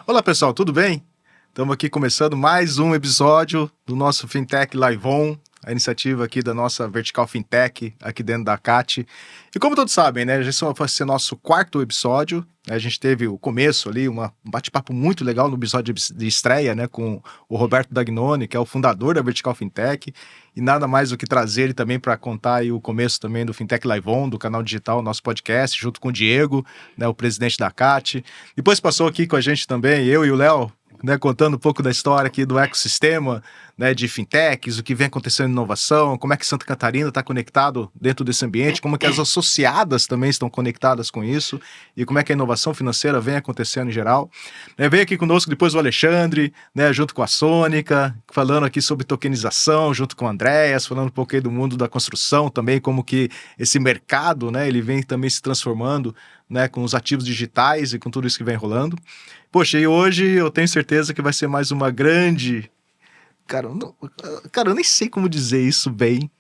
Olá pessoal, tudo bem? Estamos aqui começando mais um episódio do nosso Fintech Live On, a iniciativa aqui da nossa Vertical Fintech, aqui dentro da CAT. E como todos sabem, né, esse vai ser nosso quarto episódio. A gente teve o começo ali, um bate-papo muito legal no episódio de estreia, né, com o Roberto Dagnoni, que é o fundador da Vertical Fintech, e nada mais do que trazer ele também para contar aí o começo também do Fintech Live On, do canal digital, nosso podcast, junto com o Diego, né, o presidente da CAT. Depois passou aqui com a gente também, eu e o Léo, né, contando um pouco da história aqui do ecossistema, né, de fintechs, o que vem acontecendo em inovação, como é que Santa Catarina está conectado dentro desse ambiente, como é que as associadas também estão conectadas com isso e como é que a inovação financeira vem acontecendo em geral. Veio aqui conosco depois o Alexandre, né, junto com a Sônica, falando aqui sobre tokenização, junto com o Andréas, falando um pouco aí do mundo da construção também, como que esse mercado, né, ele vem também se transformando, né, com os ativos digitais e com tudo isso que vem rolando. Poxa, e hoje eu tenho certeza que vai ser mais uma grande... Cara, eu nem sei como dizer isso bem.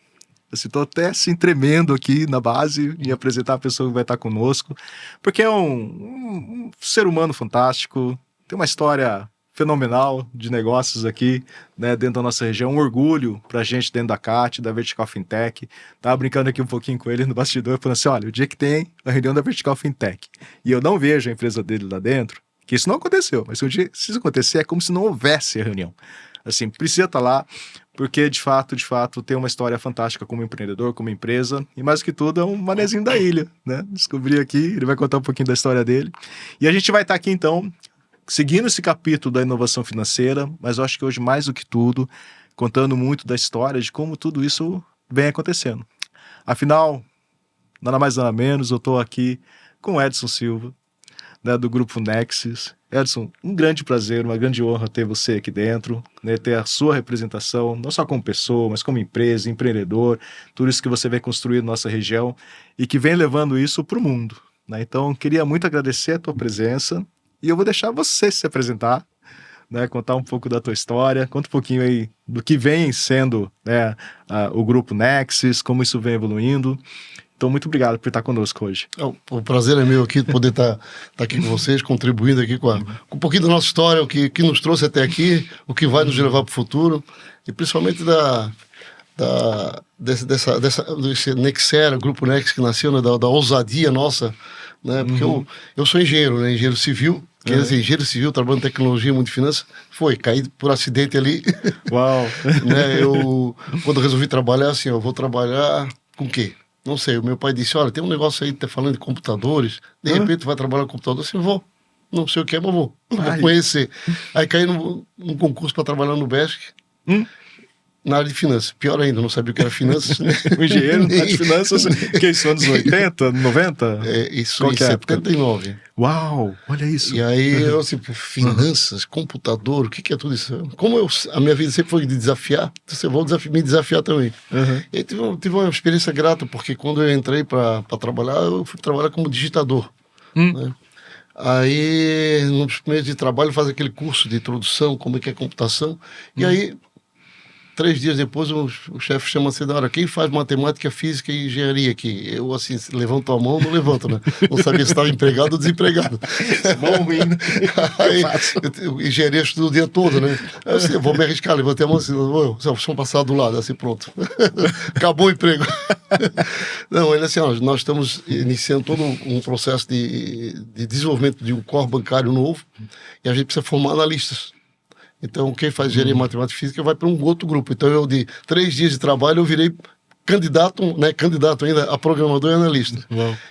Estou até assim tremendo aqui na base em apresentar a pessoa que vai estar conosco, porque é um ser humano fantástico, tem uma história fenomenal de negócios aqui, né, dentro da nossa região, um orgulho pra gente dentro da CAT, da Vertical Fintech. Tava brincando aqui um pouquinho com ele no bastidor, falando assim, olha, o dia que tem a reunião da Vertical Fintech e eu não vejo a empresa dele lá dentro, que isso não aconteceu, mas se um dia isso acontecer, é como se não houvesse a reunião. Assim, precisa estar lá, porque de fato, tem uma história fantástica como empreendedor, como empresa, e mais do que tudo é um manezinho da ilha, né? Descobri aqui, ele vai contar um pouquinho da história dele. E a gente vai estar aqui então, seguindo esse capítulo da inovação financeira, mas eu acho que hoje mais do que tudo, contando muito da história de como tudo isso vem acontecendo. Afinal, nada mais nada menos, eu estou aqui com o Edson Silva, né, do Grupo Nexus. Edson, um grande prazer, uma grande honra ter você aqui dentro, né, ter a sua representação, não só como pessoa, mas como empresa, empreendedor, tudo isso que você vem construir na nossa região e que vem levando isso para o mundo, né? Então, queria muito agradecer a tua presença e eu vou deixar você se apresentar, né, contar um pouco da tua história, conta um pouquinho aí do que vem sendo, né, o Grupo Nexus, como isso vem evoluindo. Então, muito obrigado por estar conosco hoje. O prazer é meu aqui de poder estar aqui com vocês, contribuindo aqui com um pouquinho da nossa história, o que nos trouxe até aqui, o que vai nos levar para o futuro, e principalmente desse Nexera, Grupo Nex, que nasceu, né, da ousadia nossa, né, porque eu sou engenheiro, né, engenheiro civil, quer dizer, engenheiro civil, trabalhando em tecnologia, muito finanças, caí por acidente ali. Uau! Né, quando eu resolvi trabalhar, assim, eu vou trabalhar com o quê? Não sei, o meu pai disse, olha, tem um negócio aí, tá falando de computadores, de repente tu vai trabalhar com computador, assim, vou, não sei o que é, mas vou conhecer. Aí caí num concurso para trabalhar no BESC, na área de finanças, pior ainda, não sabia o que era finanças. Né? O engenheiro na área de finanças, que isso, anos 80, 90? Isso em 79. Uau, olha isso. E aí, eu assim, finanças, computador, o que é tudo isso? Como a minha vida sempre foi de desafiar, eu vou me desafiar também. E aí tive uma experiência grata, porque quando eu entrei para trabalhar, eu fui trabalhar como digitador. Né? Aí, nos primeiros de trabalho, faz aquele curso de introdução, como é que é computação, e aí 3 dias depois, o chefe chama assim, da hora, quem faz matemática, física e engenharia aqui? Eu, assim, levanto a mão, não levanto, né? Não sabia se estava empregado ou desempregado. Bom, ruim. Aí, engenharia estudo o dia todo, né? Aí, assim, eu vou me arriscar, levantei a mão assim, vamos passar do lado, assim, pronto. Acabou o emprego. Não, ele assim, ó, nós estamos iniciando todo um processo de desenvolvimento de um core bancário novo e a gente precisa formar analistas. Então, quem faz engenharia matemática e física vai para um outro grupo. Então, eu de 3 dias de trabalho, eu virei candidato ainda a programador e analista.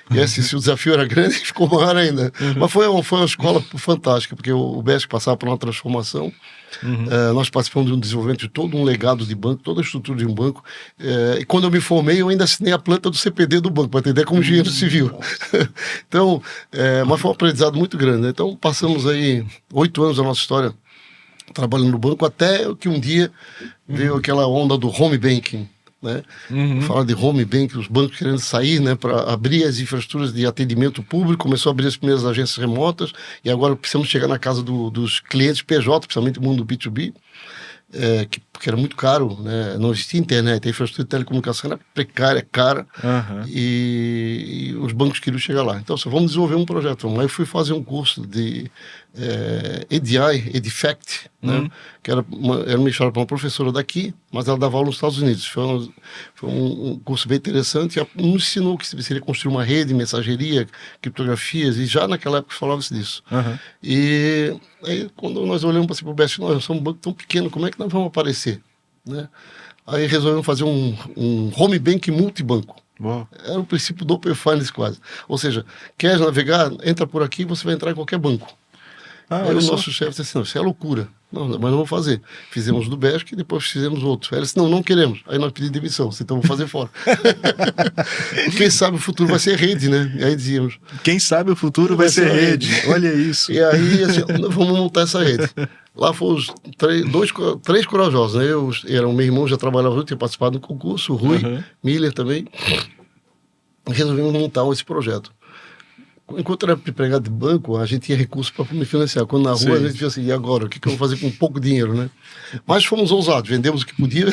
E assim, se o desafio era grande, ficou maior ainda. Mas foi uma escola fantástica, porque o BESC passava por uma transformação. Nós participamos de um desenvolvimento de todo um legado de banco, toda a estrutura de um banco. E quando eu me formei, eu ainda assinei a planta do CPD do banco, para entender como engenheiro civil. Então, mas foi um aprendizado muito grande. Né? Então, passamos aí 8 anos da nossa história trabalhando no banco, até que um dia veio aquela onda do home banking, né? Fala de home banking, os bancos querendo sair, né, para abrir as infraestruturas de atendimento público, começou a abrir as primeiras agências remotas, e agora precisamos chegar na casa dos clientes PJ, principalmente o mundo do B2B. porque era muito caro, né? Não existia internet, a infraestrutura de telecomunicação era precária, cara, e os bancos queriam chegar lá. Então, vamos desenvolver um projeto. Aí eu fui fazer um curso de EDI, EDIFACT, né? Que era ministrado por uma professora daqui, mas ela dava aula nos Estados Unidos. Foi um curso bem interessante, e nos ensinou que seria construir uma rede, mensageria, criptografias, e já naquela época falava-se disso. E aí, quando nós olhamos para o BESC, nós somos um banco tão pequeno, como é que nós vamos aparecer? Né? Aí resolvemos fazer um home bank multibanco. Uau. Era o princípio do Open Finance quase. Ou seja, quer navegar, entra por aqui, você vai entrar em qualquer banco. Aí o nosso chefe disse assim, não, isso é loucura. Não, mas não vamos fazer. Fizemos do BESC e depois fizemos outro. Aí ele disse, não queremos. Aí nós pedimos demissão, então vamos fazer fora. Quem sabe o futuro vai ser rede, né? E aí dizíamos... Quem sabe o futuro vai ser rede. Olha isso. E aí, assim, vamos montar essa rede. Lá foram os três corajosos, né? O meu irmão já trabalhava junto, tinha participado do concurso, o Rui, Miller também. Resolvemos montar esse projeto. Enquanto era empregado de banco, a gente tinha recursos para me financiar. Quando na rua, a gente via assim, e agora? O que eu vou fazer com pouco dinheiro, né? Mas fomos ousados, vendemos o que podia,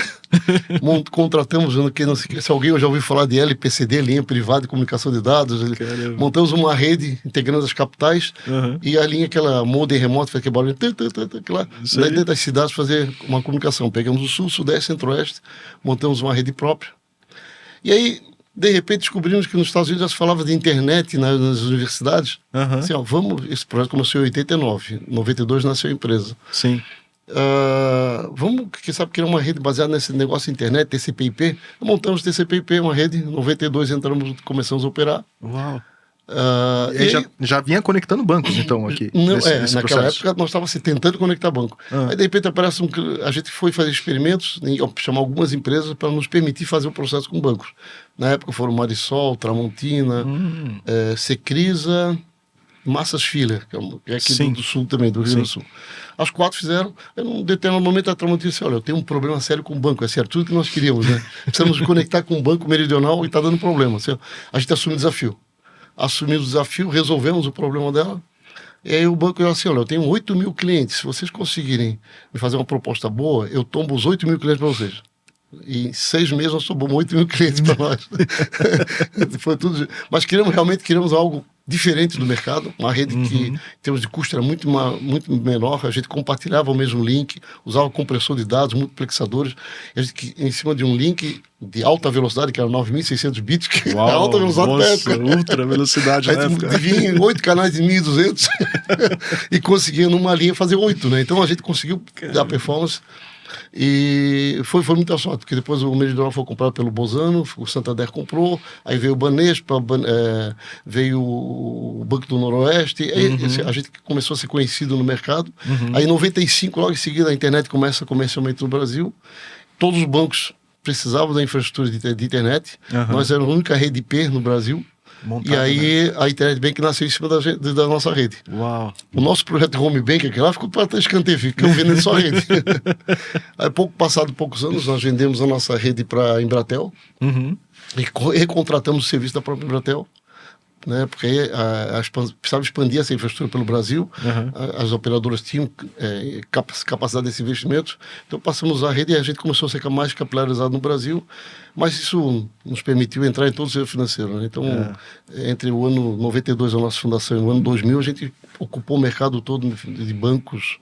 contratamos, se alguém já ouviu falar de LPCD, linha privada de comunicação de dados, montamos uma rede integrando as capitais e a linha, aquela modem remota, faz aquele barulho, lá, dentro das cidades fazer uma comunicação. Pegamos o sul, sudeste, centro-oeste, montamos uma rede própria. E aí, de repente, descobrimos que nos Estados Unidos já se falava de internet nas universidades. Assim, esse projeto começou em 89, em 92 nasceu a empresa. Sim. Vamos, quem sabe, criar uma rede baseada nesse negócio de internet, TCP/IP. Montamos TCP/IP, uma rede, em 92 começamos a operar. Uau! E aí já vinha conectando bancos, então, aqui? Naquela época nós estávamos tentando conectar banco. Aí, de repente, aparece a gente foi fazer experimentos, chamar algumas empresas para nos permitir fazer o processo com bancos. Na época foram Marisol, Tramontina, Secrisa, Massas Filha, que é aqui do sul também, do Rio Grande do Sul. As 4 fizeram, num determinado momento a Tramontina disse, olha, eu tenho um problema sério com o banco, é certo, tudo que nós queríamos, né? Precisamos conectar com o Banco Meridional e está dando problema. Assim, a gente assumiu o desafio. Assumimos o desafio, resolvemos o problema dela, e aí o banco disse assim, olha, eu tenho 8 mil clientes, se vocês conseguirem me fazer uma proposta boa, eu tombo os 8 mil clientes para vocês. E em 6 meses nós tomamos 8 mil clientes para nós. Foi tudo. Mas queríamos algo diferente do mercado, uma rede que, em termos de custo, era muito menor, a gente compartilhava o mesmo link, usava compressor de dados, multiplexadores, a gente, em cima de um link de alta velocidade, que era 9.600 bits, que era alta velocidade na época. Ultra velocidade na época. Dividia em 8 canais de 1.200 e conseguia numa linha fazer 8, né? Então a gente conseguiu dar performance. E foi muita sorte, porque depois o Meridional foi comprado pelo Bozano, o Santander comprou, aí veio o Banespa, veio o Banco do Noroeste, aí a gente começou a ser conhecido no mercado. Aí em 95, logo em seguida, a internet começa comercialmente no Brasil. Todos os bancos precisavam da infraestrutura de internet. Nós éramos a única rede IP no Brasil. Montado, e aí a Internet Bank nasceu em cima da nossa rede. Uau. O nosso projeto de Home Bank aqui lá ficou para escanteio, ficamos vendendo só a rede. Aí poucos anos nós vendemos a nossa rede para a Embratel e recontratamos o serviço da própria Embratel, né, porque aí precisava expandir essa infraestrutura pelo Brasil, as operadoras tinham capacidade desse investimento, então passamos a rede e a gente começou a ser mais capilarizado no Brasil, mas isso nos permitiu entrar em todo o setor financeiro, né? Então, entre o ano 92, a nossa fundação, e o ano 2000, a gente ocupou o mercado todo de bancos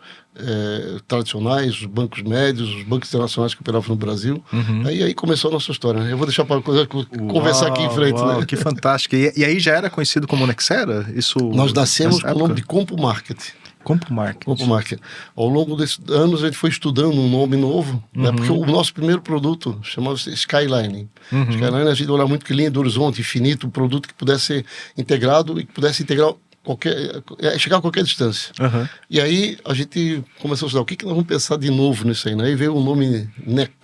tradicionais, os bancos médios, os bancos internacionais que operavam no Brasil. Aí começou a nossa história, né? Eu vou deixar para conversar aqui em frente. Uau, né? Que fantástico. E aí já era conhecido como Nexera? Nós nascemos com o nome de CompuMarket. CompuMarket. Ao longo desses anos a gente foi estudando um nome novo, né? Porque o nosso primeiro produto chamava-se Skyline. Skyline, a gente olhava muito que linha do horizonte, infinito, um produto que pudesse ser integrado e que pudesse integrar chegar a qualquer distância. E aí a gente começou a estudar o que nós vamos pensar de novo nisso aí, né? Aí veio o nome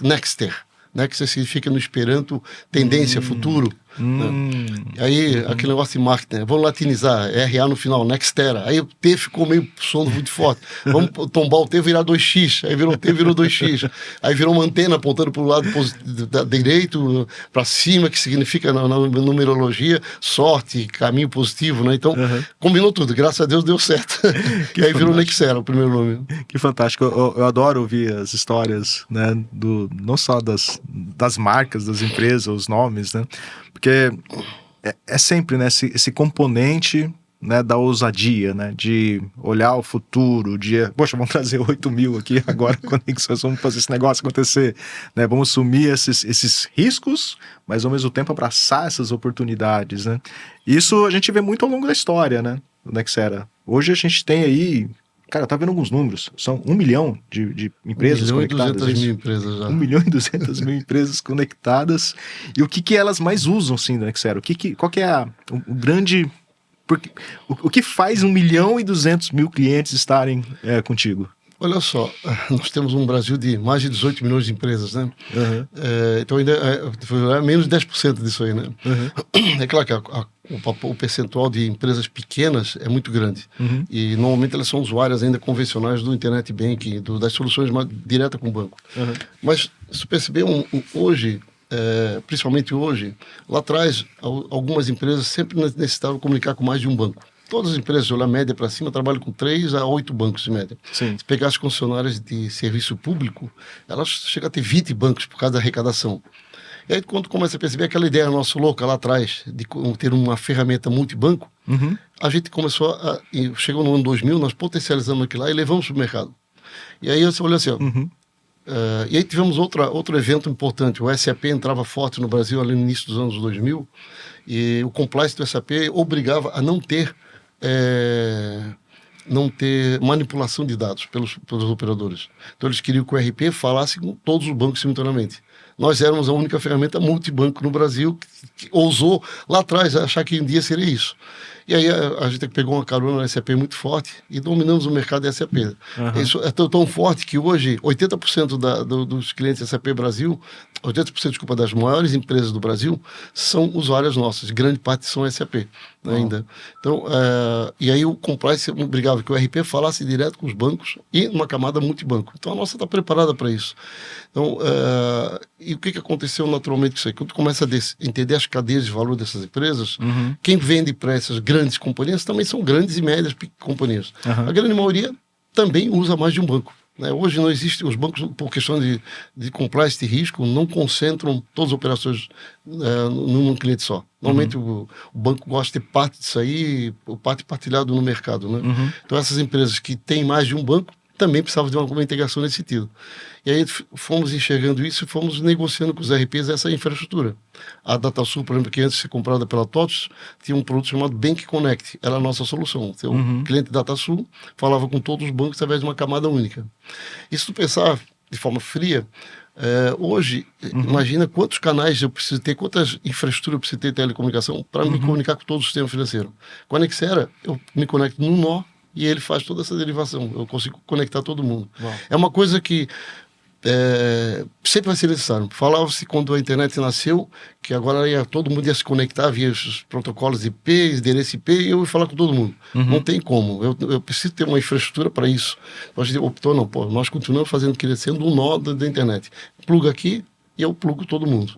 Nexter. Nexter significa no Esperanto tendência, futuro. E aí, aquele negócio de marketing, né? Vamos latinizar, RA no final, Nextera. Aí o T ficou meio sono muito forte. Vamos tombar o T, virar 2X. Aí virou T, virou 2X. Aí virou uma antena apontando para o lado direito, para cima, que significa na numerologia sorte, caminho positivo, né? Então, combinou tudo. Graças a Deus deu certo. E aí virou Nextera, o primeiro nome. Que fantástico. Eu adoro ouvir as histórias, né? Não só das marcas, das empresas, os nomes, né? Porque é sempre, né, esse componente, né, da ousadia, né, de olhar o futuro, poxa, vamos trazer 8 mil aqui agora, conexões, vamos fazer esse negócio acontecer, né, vamos assumir esses riscos, mas ao mesmo tempo abraçar essas oportunidades, né. Isso a gente vê muito ao longo da história, né, do Nextera. Hoje a gente tem aí, cara, tá vendo alguns números, são 1 milhão de empresas conectadas. 1 milhão e 200 mil empresas já. 1 milhão e 200 mil empresas conectadas. E o que elas mais usam, sim, do Nextera? Qual que é o grande... O que faz 1 milhão e 200 mil clientes estarem contigo? Olha só, nós temos um Brasil de mais de 18 milhões de empresas, né? Então ainda é menos de 10% disso aí, né? É claro que o percentual de empresas pequenas é muito grande. E normalmente elas são usuárias ainda convencionais do Internet Banking, das soluções mais diretas com o banco. Mas se perceber hoje, principalmente hoje, lá atrás, algumas empresas sempre necessitavam comunicar com mais de um banco. Todas as empresas, se olhar média para cima, trabalham com 3 a 8 bancos em média. Sim. Se pegar as concessionárias de serviço público, elas chegam a ter 20 bancos por causa da arrecadação. E aí, quando começa a perceber aquela ideia nossa louca lá atrás, de ter uma ferramenta multibanco, a gente começou chegou no ano 2000, nós potencializamos aquilo lá e levamos para o mercado. E aí você olha assim, ó, e aí tivemos outro evento importante. O SAP entrava forte no Brasil ali no início dos anos 2000, e o compliance do SAP obrigava a não ter manipulação de dados pelos operadores. Então eles queriam que o RP falasse com todos os bancos simultaneamente. Nós éramos a única ferramenta multibanco no Brasil que ousou lá atrás achar que um dia seria isso. E aí a gente pegou uma carona na SAP muito forte e dominamos o mercado da SAP. Isso é tão forte que hoje 80% dos clientes da SAP Brasil, 80%, desculpa, das maiores empresas do Brasil são usuárias nossas, grande parte são SAP ainda. Então, e aí o compliance obrigava que o RP falasse direto com os bancos e numa camada multibanco. Então a nossa está preparada para isso. Então, e o que aconteceu naturalmente com isso aí? Quando tu começa a entender as cadeias de valor dessas empresas, quem vende para essas grandes companhias também são grandes e médias companhias. A grande maioria também usa mais de um banco. Hoje não existe, os bancos, por questão de compliance de risco, não concentram todas as operações num cliente só. Normalmente o banco gosta de ter parte disso aí, parte partilhada no mercado, né? Então essas empresas que têm mais de um banco também precisavam de uma integração nesse sentido. E aí fomos enxergando isso e fomos negociando com os RPs essa infraestrutura. A DataSul, por exemplo, que antes de ser comprada pela TOTVS, tinha um produto chamado Bank Connect. Era a nossa solução. Então, o cliente DataSul falava com todos os bancos através de uma camada única. E se tu pensar de forma fria, hoje, imagina quantos canais eu preciso ter, quantas infraestruturas eu preciso ter de telecomunicação para me comunicar com todo o sistema financeiro. Com a Nextera, eu me conecto num nó e ele faz toda essa derivação. Eu consigo conectar todo mundo. Uau. É uma coisa que sempre vai ser necessário. Falava-se quando a internet nasceu que agora todo mundo ia se conectar via os protocolos IP, endereço IP, e eu ia falar com todo mundo. Não tem como. Eu preciso ter uma infraestrutura para isso. A gente optou, nós continuamos crescendo um nó da internet. Pluga aqui e eu plugo todo mundo.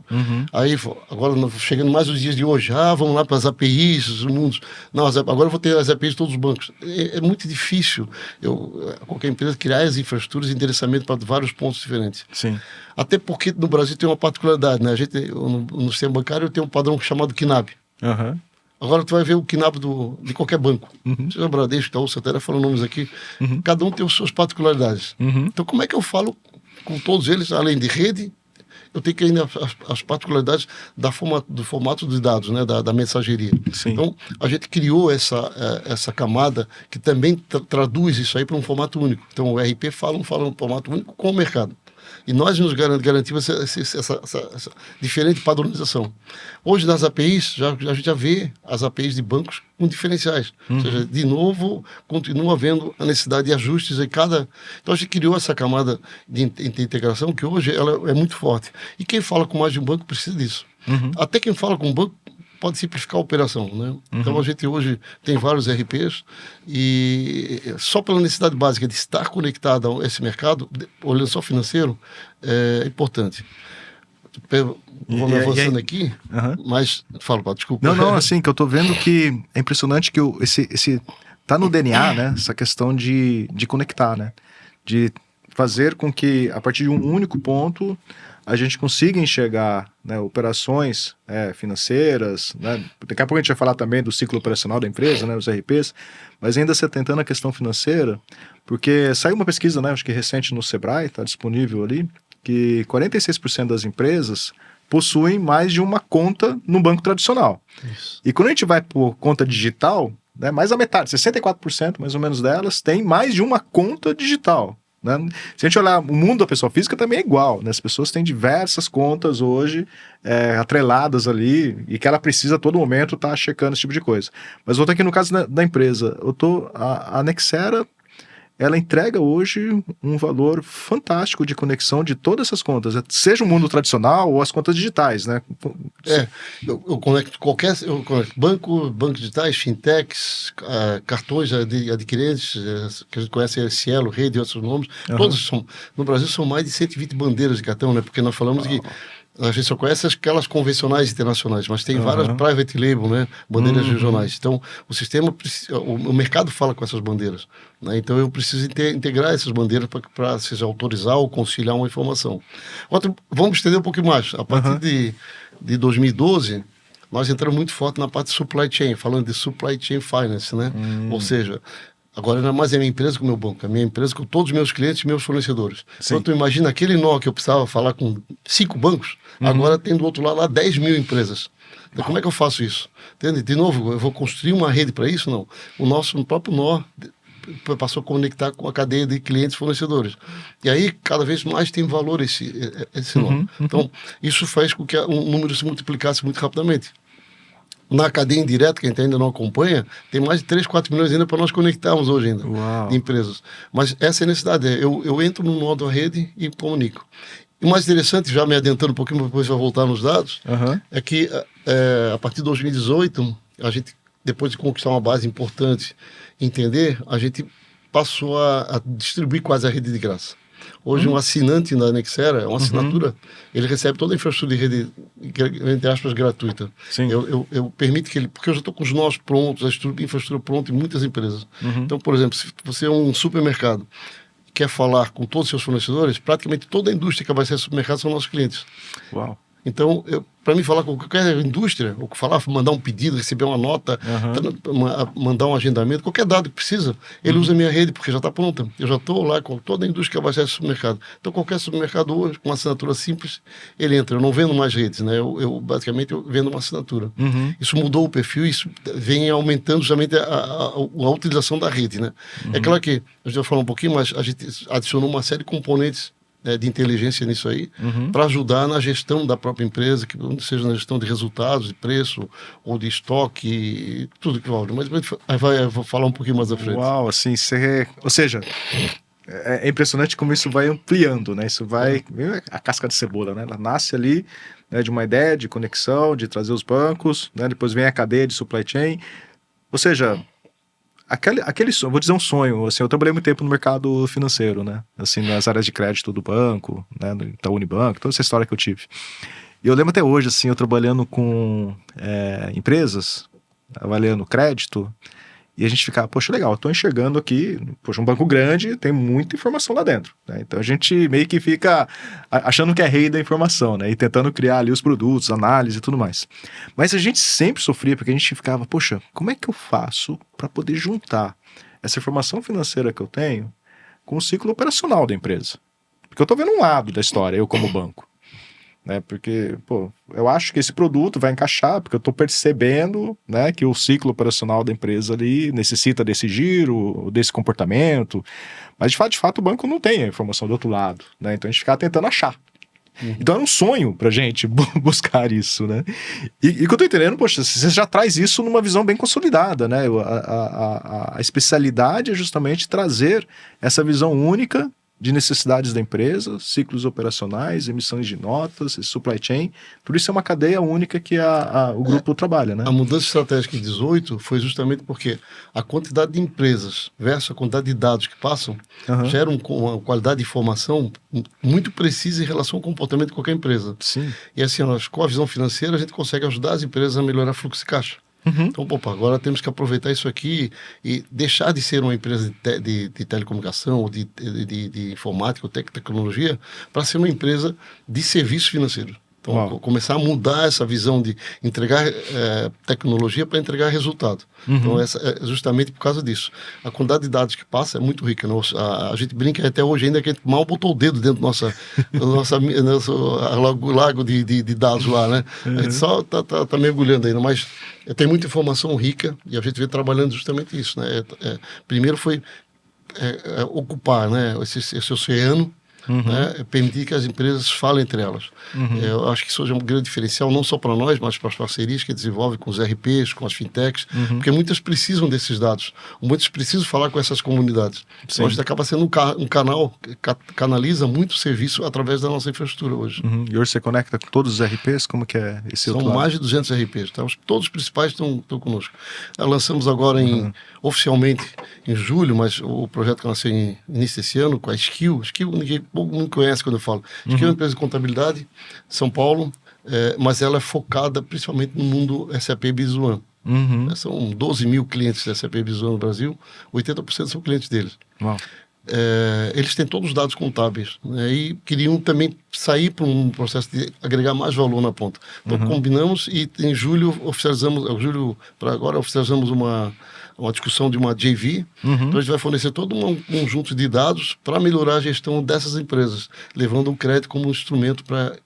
Aí, agora, chegando mais os dias de hoje, vamos lá para as APIs, os mundos. Não, agora eu vou ter as APIs de todos os bancos. É muito difícil qualquer empresa criar as infraestruturas de endereçamento para vários pontos diferentes. Sim. Até porque no Brasil tem uma particularidade, né? A gente, no sistema bancário, tem um padrão chamado KNAB. Agora tu vai ver o KNAB de qualquer banco. Seja Bradesco, Itaú, Santander, falando nomes aqui. Cada um tem as suas particularidades. Então, como é que eu falo com todos eles, além de rede, eu tenho que ainda as particularidades do formato de dados, né, da mensageria. Sim. Então, a gente criou essa camada que também traduz isso aí para um formato único. Então, o RP fala um formato único com o mercado. E nós nos garantimos essa diferente padronização. Hoje, nas APIs, a gente já vê as APIs de bancos com diferenciais. Ou seja, de novo, continua havendo a necessidade de ajustes em cada... Então, a gente criou essa camada de integração que hoje ela é muito forte. E quem fala com mais de um banco precisa disso. Até quem fala com um banco pode simplificar a operação, né? Então a gente hoje tem vários RPs e só pela necessidade básica de estar conectado a esse mercado, olhando só financeiro, é importante. Vou me avançando aqui, mas fala, Paulo, desculpa. Não, assim, que eu tô vendo que é impressionante que esse tá no DNA, né? Essa questão de conectar, né? De fazer com que, a partir de um único ponto, a gente consiga enxergar, né, operações financeiras, né? Daqui a pouco a gente vai falar também do ciclo operacional da empresa, né, os RPs, mas ainda se atentando à questão financeira, porque saiu uma pesquisa, né, acho que recente no Sebrae, está disponível ali, que 46% das empresas possuem mais de uma conta no banco tradicional. Isso. E quando a gente vai por conta digital, né, mais da metade, 64% mais ou menos delas, tem mais de uma conta digital. Né? Se a gente olhar o mundo da pessoa física também é igual, né? As pessoas têm diversas contas hoje atreladas ali e que ela precisa a todo momento estar checando esse tipo de coisa. Mas voltando aqui no caso da empresa, a Nexera, ela entrega hoje um valor fantástico de conexão de todas essas contas, seja o mundo tradicional ou as contas digitais, né? Eu conecto eu conecto bancos digitais, fintechs, cartões adquirentes, que a gente conhece, Cielo, Rede e outros nomes, todos no Brasil são mais de 120 bandeiras de cartão, né? Porque nós falamos que a gente só conhece aquelas convencionais internacionais, mas tem várias private label, né? Bandeiras regionais. Então, o sistema, o mercado fala com essas bandeiras, né? Então, eu preciso integrar essas bandeiras para seja autorizar ou conciliar uma informação. Vamos estender um pouquinho mais. A partir de 2012, nós entramos muito forte na parte de supply chain, falando de supply chain finance, né? Ou seja, agora não é mais a minha empresa com o meu banco, é a minha empresa com todos os meus clientes e meus fornecedores. Sim. Então, tu imagina aquele nó que eu precisava falar com 5 bancos, agora tem do outro lado lá 10 mil empresas. Então, como é que eu faço isso? Entende? De novo, eu vou construir uma rede para isso? Não. O nosso próprio nó passou a conectar com a cadeia de clientes e fornecedores. E aí, cada vez mais tem valor esse nó. Então, isso faz com que o número se multiplicasse muito rapidamente. Na cadeia indireta, que a gente ainda não acompanha, tem mais de 3, 4 milhões ainda para nós conectarmos hoje ainda, de empresas. Mas essa é a necessidade. Eu entro no nó da rede e comunico. E o mais interessante, já me adiantando um pouquinho, depois vai voltar nos dados, é que a partir de 2018, a gente, depois de conquistar uma base importante, entender, a gente passou a distribuir quase a rede de graça. Hoje, um assinante da Nexera, uma assinatura, ele recebe toda a infraestrutura de rede, entre aspas, gratuita. Sim. Eu permito que ele... Porque eu já estou com os nós prontos, a infraestrutura pronta em muitas empresas. Então, por exemplo, se você é um supermercado, quer falar com todos os seus fornecedores, praticamente toda a indústria que vai ser supermercado são nossos clientes. Uau. Então, para mim falar com qualquer indústria, ou mandar um pedido, receber uma nota, mandar um agendamento, qualquer dado que precisa, ele usa a minha rede, porque já está pronta. Eu já estou lá com toda a indústria que vai ser supermercado. Então, qualquer supermercado hoje, com uma assinatura simples, ele entra. Eu não vendo mais redes, né? Basicamente, eu vendo uma assinatura. Isso mudou o perfil, isso vem aumentando justamente a utilização da rede, né? É claro que, a gente vai falar um pouquinho, mas a gente adicionou uma série de componentes de inteligência nisso aí, para ajudar na gestão da própria empresa, que seja na gestão de resultados, de preço, ou de estoque, tudo que vale. Mas eu vou falar um pouquinho mais à frente. Uau, assim, ou seja, é impressionante como isso vai ampliando, né? Isso vai... A casca de cebola, né? Ela nasce ali, né, de uma ideia de conexão, de trazer os bancos, né? Depois vem a cadeia de supply chain. Ou seja... Aquele sonho, vou dizer um sonho, assim, eu trabalhei muito tempo no mercado financeiro, né, assim, nas áreas de crédito do banco, né, do Itaú Unibanco, toda essa história que eu tive. E eu lembro até hoje, assim, eu trabalhando com empresas, avaliando crédito, e a gente ficava, poxa, legal, eu tô enxergando aqui, poxa, um banco grande, tem muita informação lá dentro, né? Então a gente meio que fica achando que é rei da informação, né? E tentando criar ali os produtos, análise e tudo mais. Mas a gente sempre sofria, porque a gente ficava, poxa, como é que eu faço para poder juntar essa informação financeira que eu tenho com o ciclo operacional da empresa? Porque eu tô vendo um lado da história, eu como banco. Né, porque, pô, eu acho que esse produto vai encaixar, porque eu estou percebendo, né, que o ciclo operacional da empresa ali necessita desse giro, desse comportamento, mas de fato o banco não tem a informação do outro lado, né, então a gente fica tentando achar. Então era um sonho pra gente buscar isso, né, e que eu tô entendendo, poxa, você já traz isso numa visão bem consolidada, né, a especialidade é justamente trazer essa visão única, de necessidades da empresa, ciclos operacionais, emissões de notas, supply chain. Por isso é uma cadeia única que o grupo trabalha, né? A mudança estratégica em 18 foi justamente porque a quantidade de empresas versus a quantidade de dados que passam gera uma qualidade de informação muito precisa em relação ao comportamento de qualquer empresa. Sim. E assim, nós, com a visão financeira, a gente consegue ajudar as empresas a melhorar fluxo de caixa. Então, agora temos que aproveitar isso aqui e deixar de ser uma empresa de telecomunicação, ou de informática, ou tecnologia, para ser uma empresa de serviços financeiros. Então, começar a mudar essa visão de entregar tecnologia para entregar resultado. Então, é justamente por causa disso. A quantidade de dados que passa é muito rica. A gente brinca até hoje ainda que a gente mal botou o dedo dentro do nosso lago de dados lá, né? A gente só tá mergulhando ainda, mas tem muita informação rica e a gente vem trabalhando justamente isso, né? Primeiro foi ocupar, né, esse oceano, né, permitir que as empresas falem entre elas. Eu acho que isso hoje é um grande diferencial, não só para nós, mas para as parcerias que desenvolvem com os RPs, com as fintechs, porque muitas precisam desses dados, muitas precisam falar com essas comunidades. Então, a gente acaba sendo um canal que canaliza muito serviço através da nossa infraestrutura hoje. E hoje você conecta com todos os RPs? Como que é esse outro lado? São mais de 200 RPs, tá? Todos os principais estão conosco. Lançamos agora oficialmente em julho, mas o projeto que nasceu em início desse ano, com a Skill, ninguém conhece quando eu falo. Skill é uma empresa de contabilidade, São Paulo, mas ela é focada principalmente no mundo SAP Business One. São 12 mil clientes da SAP Business One no Brasil, 80% são clientes deles. Uau. Eles têm todos os dados contábeis, né, e queriam também sair para um processo de agregar mais valor na ponta. Então combinamos e em julho oficializamos uma discussão de uma JV. Então a gente vai fornecer todo um conjunto de dados para melhorar a gestão dessas empresas, levando o crédito como um instrumento para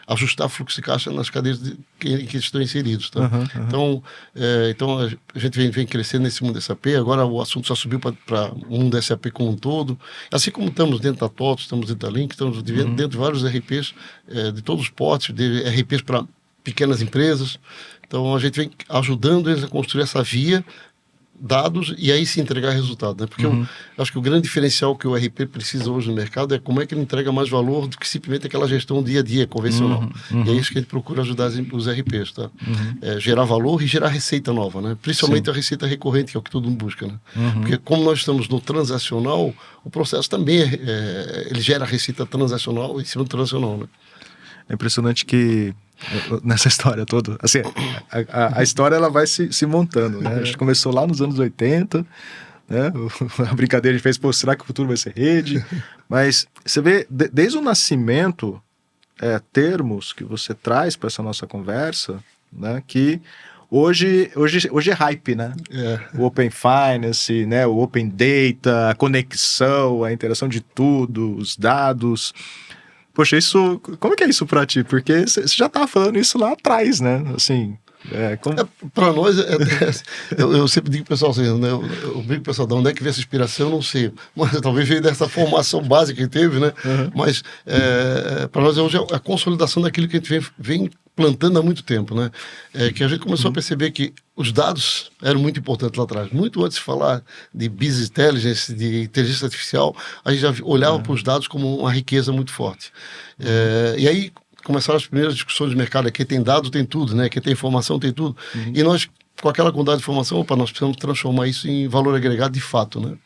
ajustar fluxo de caixa nas cadeias que estão inseridos. Tá? Então a gente vem crescendo nesse mundo SAP. Agora o assunto só subiu para o mundo SAP como um todo. Assim como estamos dentro da TOTO, estamos dentro da Link, estamos dentro de vários RPs de todos os portes, de RPs para pequenas empresas. Então a gente vem ajudando eles a construir essa via, dados, e aí se entregar resultado, né? Porque eu acho que o grande diferencial que o RP precisa hoje no mercado é como é que ele entrega mais valor do que simplesmente aquela gestão dia a dia convencional. E é isso que a gente procura ajudar os RPs, tá? Gerar valor e gerar receita nova, né? Principalmente a receita recorrente, que é o que todo mundo busca, né? Porque como nós estamos no transacional, o processo também ele gera receita transacional em cima do transacional, né? É impressionante que nessa história toda, assim, a história ela vai se montando, né? Acho que começou lá nos anos 80, né? A brincadeira a gente fez, será que o futuro vai ser rede? Mas você vê, desde o nascimento, termos que você traz para essa nossa conversa, né? Que hoje é hype, né? O Open Finance, né? O Open Data, a conexão, a interação de tudo, os dados. Poxa, como é que é isso pra ti? Porque você já estava falando isso lá atrás, né? Assim, para nós, eu sempre digo pro pessoal assim, né? Eu brinco pro pessoal, de onde é que veio essa inspiração, eu não sei. Mas talvez veio dessa formação básica que teve, né? Mas para nós hoje é a consolidação daquilo que a gente vem plantando há muito tempo, né? Que a gente começou a perceber que os dados eram muito importantes lá atrás. Muito antes de falar de business intelligence, de inteligência artificial, a gente já olhava para os dados como uma riqueza muito forte. E aí começaram as primeiras discussões de mercado. Quem tem dado tem tudo, né? Quem tem informação tem tudo. E nós, com aquela quantidade de informação, nós precisamos transformar isso em valor agregado de fato, né?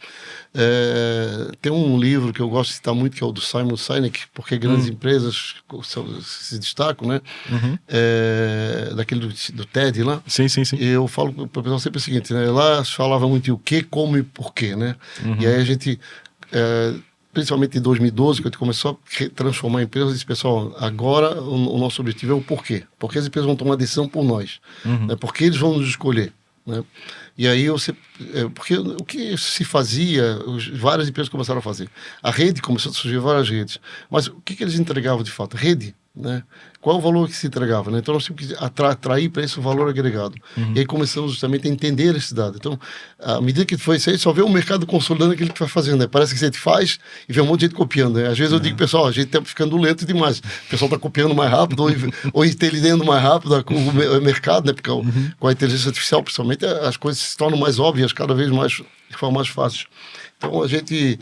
Tem um livro que eu gosto de citar muito, que é o do Simon Sinek, porque grandes empresas se destacam, né? Daquele do TED lá. Sim. E eu falo para o pessoal sempre o seguinte, né? Lá se falava muito em o que, como e porquê, né? E aí a gente, principalmente em 2012, quando a gente começou a transformar a empresa, eu disse, pessoal, agora o nosso objetivo é o porquê. Porque as empresas vão tomar decisão por nós. Né? Porque eles vão nos escolher. Né? E aí porque o que se fazia, várias empresas começaram a fazer. A rede começou a surgir várias redes. Mas o que eles entregavam de fato? Rede. Né? Qual o valor que se entregava? Né? Então nós tínhamos que atrair para esse valor agregado. E aí começamos justamente a entender esse dado. Então, à medida que foi isso aí, só vê o mercado consolidando aquilo que vai fazendo. Né? Parece que a gente faz e vê um monte de gente copiando. Né? Às vezes eu digo, pessoal, a gente está ficando lento demais. O pessoal está copiando mais rápido ou entendendo mais rápido o mercado, né? Porque com a inteligência artificial, principalmente, as coisas se tornam mais óbvias, cada vez mais, de forma mais fácil. Então a gente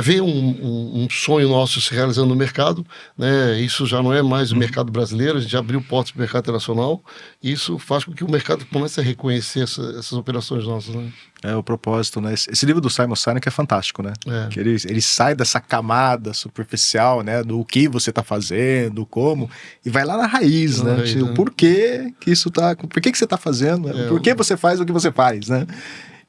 vê um sonho nosso se realizando no mercado, né? Isso já não é mais o mercado brasileiro, a gente já abriu portas para o mercado internacional, e isso faz com que o mercado comece a reconhecer essas operações nossas, né? É o propósito, né? Esse livro do Simon Sinek é fantástico, né? É. Que ele sai dessa camada superficial, né? Do que você está fazendo, como, e vai lá na raiz, né? Raiz, O porquê que isso tá... Por que você está fazendo, né? Por que você faz o que você faz, né?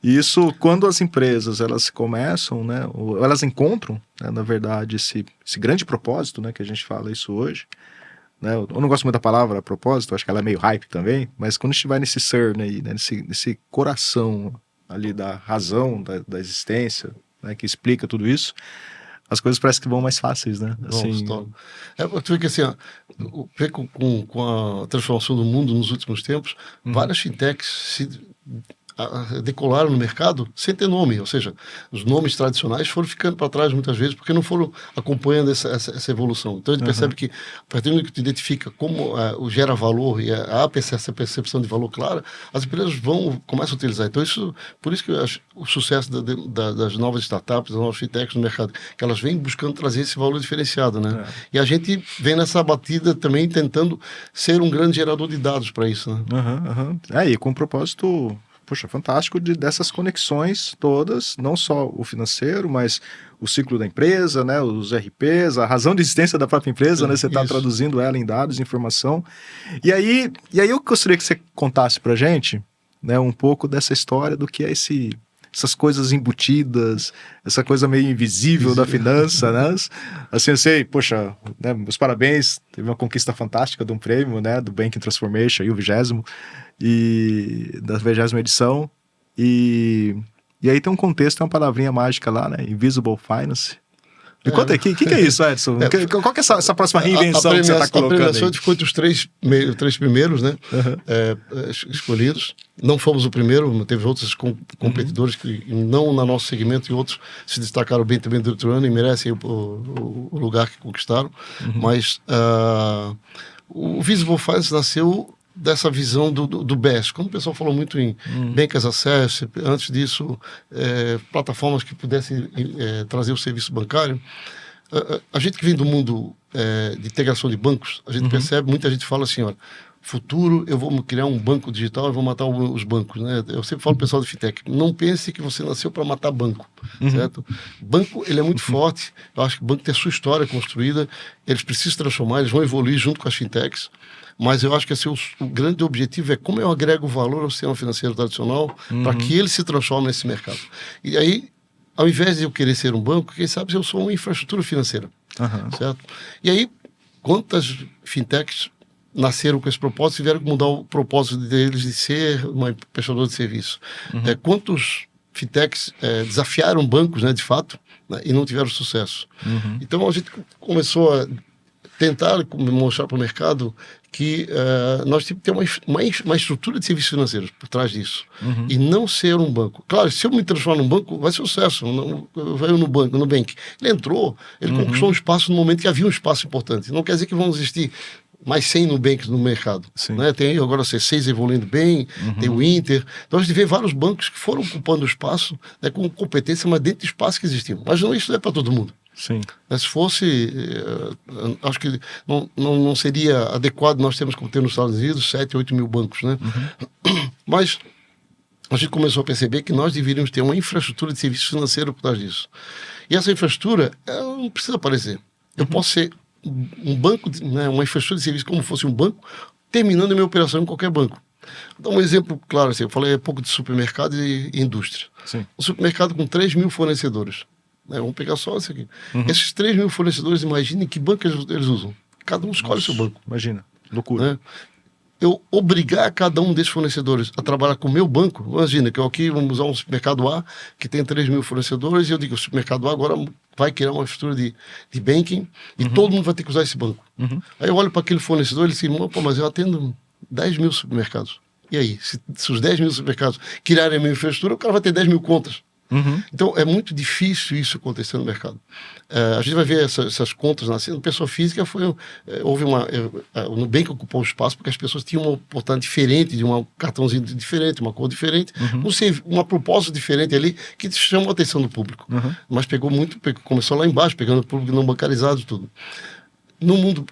E isso, quando as empresas, elas começam, né? Ou elas encontram, né, na verdade, esse grande propósito, né? Que a gente fala isso hoje, né? Eu não gosto muito da palavra propósito, acho que ela é meio hype também, mas quando a gente vai nesse cerne aí, né? Nesse coração ali da razão, da existência, né? Que explica tudo isso, as coisas parecem que vão mais fáceis, né? Assim, tu vê que assim, com a transformação do mundo nos últimos tempos, várias fintechs decolaram no mercado sem ter nome, ou seja, os nomes tradicionais foram ficando para trás muitas vezes porque não foram acompanhando essa evolução. Então a gente percebe que a partir do momento que tu identifica como gera valor e há essa percepção de valor clara, as empresas começam a utilizar. Então por isso que eu acho o sucesso das novas startups, das novas fintechs no mercado, que elas vêm buscando trazer esse valor diferenciado, né? E a gente vem nessa batida também tentando ser um grande gerador de dados para isso, né? E com um propósito, poxa, fantástico dessas conexões todas, não só o financeiro, mas o ciclo da empresa, né, os RPs, a razão de existência da própria empresa, né, você está traduzindo ela em dados, informação. E aí eu gostaria que você contasse pra gente, né, um pouco dessa história do que é essas coisas embutidas, essa coisa meio invisível da finança, né? Assim, eu sei, poxa, né, meus parabéns, teve uma conquista fantástica de um prêmio, né, do Banking Transformation, aí, o 20º, e da 20ª edição, e aí tem um contexto, tem uma palavrinha mágica lá, né, Invisible Finance. Me conta aí, o que é isso, Edson? Qual que é essa próxima reinvenção que você está colocando aí? A premiação ficou entre os três primeiros, né, escolhidos. Não fomos o primeiro, teve outros competidores que não no nosso segmento e outros se destacaram bem também durante o ano e merecem o lugar que conquistaram. Mas o Visible Finance nasceu dessa visão do BES. Como o pessoal falou muito em Bank as a Service, antes disso, plataformas que pudessem trazer o serviço bancário, a gente que vem do mundo de integração de bancos, a gente percebe, muita gente fala assim, olha, futuro eu vou criar um banco digital e vou matar os bancos, né? Eu sempre falo pro pessoal do fintech, não pense que você nasceu para matar banco, certo? Banco, ele é muito forte, eu acho que o banco tem a sua história construída, eles precisam se transformar, eles vão evoluir junto com as fintechs, mas eu acho que assim, o grande objetivo é como eu agrego valor ao sistema financeiro tradicional para que ele se transforme nesse mercado. E aí, ao invés de eu querer ser um banco, quem sabe eu sou uma infraestrutura financeira, certo? E aí, quantas fintechs nasceram com esse propósito e tiveram que mudar o propósito deles de ser uma prestadora de serviço? Quantos fintechs desafiaram bancos, né, de fato, né, e não tiveram sucesso? Então a gente começou a tentar mostrar para o mercado que nós temos que ter uma estrutura de serviços financeiros por trás disso e não ser um banco. Claro, se eu me transformar num banco, vai ser um sucesso. Vai no Nubank. Ele entrou, ele conquistou um espaço no momento que havia um espaço importante. Não quer dizer que vão existir mais 100 Nubanks no mercado. Né? Tem agora o C6 evoluindo bem, tem o Inter. Então a gente vê vários bancos que foram ocupando o espaço, né, com competência, mas dentro do espaço que existiam. Mas isso não é para todo mundo. Sim. Se fosse, acho que não seria adequado nós temos como ter nos Estados Unidos 7, 8 mil bancos, né? Mas a gente começou a perceber que nós deveríamos ter uma infraestrutura de serviço financeiro por trás disso. E essa infraestrutura, ela não precisa aparecer. Eu posso ser um banco, né, uma infraestrutura de serviço como fosse um banco, terminando a minha operação em qualquer banco. Vou dar um exemplo claro, assim, eu falei há pouco de supermercado e indústria. Sim. Um supermercado com 3 mil fornecedores. Vamos pegar só isso aqui. Esses 3 mil fornecedores, imaginem que banco eles usam. Cada um escolhe o seu banco. Imagina, loucura. Né? Eu obrigar cada um desses fornecedores a trabalhar com o meu banco, imagina que eu aqui vamos usar um supermercado A que tem 3 mil fornecedores e eu digo, o supermercado A agora vai criar uma estrutura de banking e todo mundo vai ter que usar esse banco. Aí eu olho para aquele fornecedor e ele diz, pô, mas eu atendo 10 mil supermercados. E aí, se os 10 mil supermercados criarem a minha infraestrutura, o cara vai ter 10 mil contas. Então, é muito difícil isso acontecer no mercado. A gente vai ver essas contas nascendo. Pessoa física houve o Nubank ocupou o espaço porque as pessoas tinham uma oportunidade diferente, de um cartãozinho diferente, uma cor diferente, uma propósito diferente ali que chamou a atenção do público. Mas começou lá embaixo, pegando o público não bancarizado e tudo. No mundo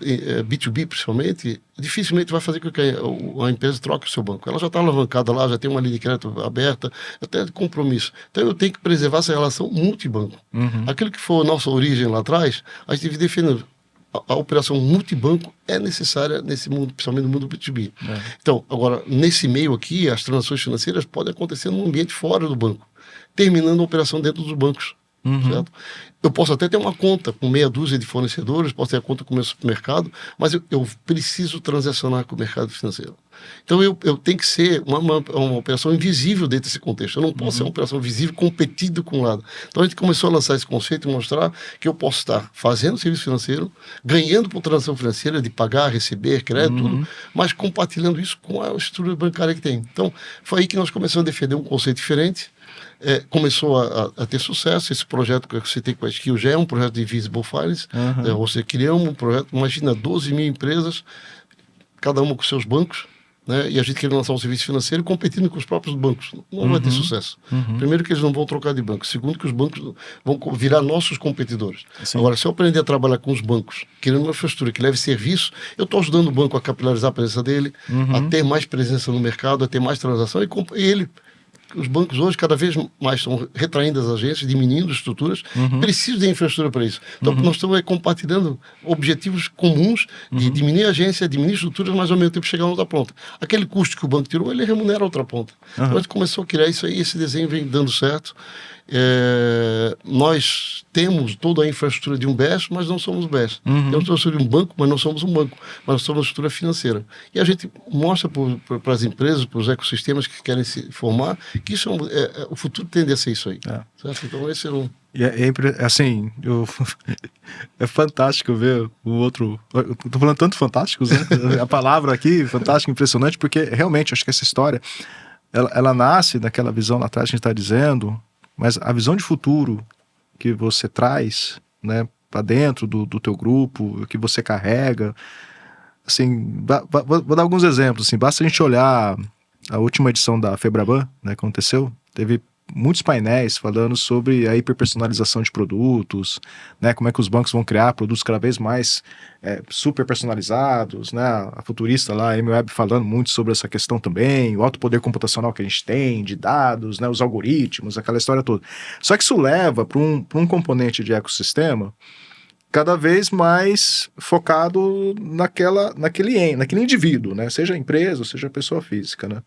B2B, principalmente, dificilmente vai fazer com que a empresa troque o seu banco. Ela já está alavancada lá, já tem uma linha de crédito aberta, até de compromisso. Então, eu tenho que preservar essa relação multibanco. Aquilo que foi a nossa origem lá atrás, a gente deve defender. A operação multibanco é necessária nesse mundo, principalmente no mundo B2B. Então, agora, nesse meio aqui, as transações financeiras podem acontecer num ambiente fora do banco, terminando a operação dentro dos bancos. Certo? Eu posso até ter uma conta com meia dúzia de fornecedores, posso ter a conta com o meu supermercado, mas eu preciso transacionar com o mercado financeiro. Então eu tenho que ser uma operação invisível dentro desse contexto. Eu não posso ser uma operação visível competindo com um lado. Então a gente começou a lançar esse conceito e mostrar que eu posso estar fazendo serviço financeiro, ganhando por transação financeira, de pagar, receber, crédito, tudo, mas compartilhando isso com a estrutura bancária que tem. Então foi aí que nós começamos a defender um conceito diferente. Começou a ter sucesso. Esse projeto que eu citei com a Skill já é um projeto de Visible Finance. Você cria um projeto, imagina 12 mil empresas, cada uma com seus bancos, né? E a gente quer lançar um serviço financeiro competindo com os próprios bancos. Não vai ter sucesso. Primeiro que eles não vão trocar de banco. Segundo que os bancos vão virar nossos competidores. Sim. Agora, se eu aprender a trabalhar com os bancos, criando uma infraestrutura que leve serviço, eu estou ajudando o banco a capilarizar a presença dele, a ter mais presença no mercado, a ter mais transação e os bancos hoje cada vez mais estão retraindo as agências, diminuindo as estruturas, precisam de infraestrutura para isso. Então nós estamos compartilhando objetivos comuns de diminuir a agência, diminuir estruturas, mas ao mesmo tempo chegar na outra ponta. Aquele custo que o banco tirou, ele remunera a outra ponta. Então a gente começou a criar isso aí, esse desenho vem dando certo. Nós temos toda a infraestrutura de um BES, mas não somos BES. Temos a infraestrutura de um banco, mas não somos um banco, mas nós somos uma estrutura financeira. E a gente mostra para as empresas, para os ecossistemas que querem se formar, que isso o futuro tende a ser isso aí. Certo? Então esse é um... assim, é fantástico ver o outro. Eu tô falando tanto fantásticos, né? A palavra aqui, fantástico, impressionante, porque realmente acho que essa história ela nasce daquela visão lá atrás que a gente está dizendo, mas a visão de futuro que você traz, né, para dentro do teu grupo, que você carrega, assim, vou dar alguns exemplos, assim, basta a gente olhar a última edição da Febraban, né, que aconteceu, teve muitos painéis falando sobre a hiperpersonalização de produtos, né, como é que os bancos vão criar produtos cada vez mais super personalizados, né, a futurista lá, a Amy Webb, falando muito sobre essa questão também, o alto poder computacional que a gente tem, de dados, né, os algoritmos, aquela história toda. Só que isso leva para um componente de ecossistema cada vez mais focado naquele indivíduo, né, seja empresa ou seja pessoa física, né.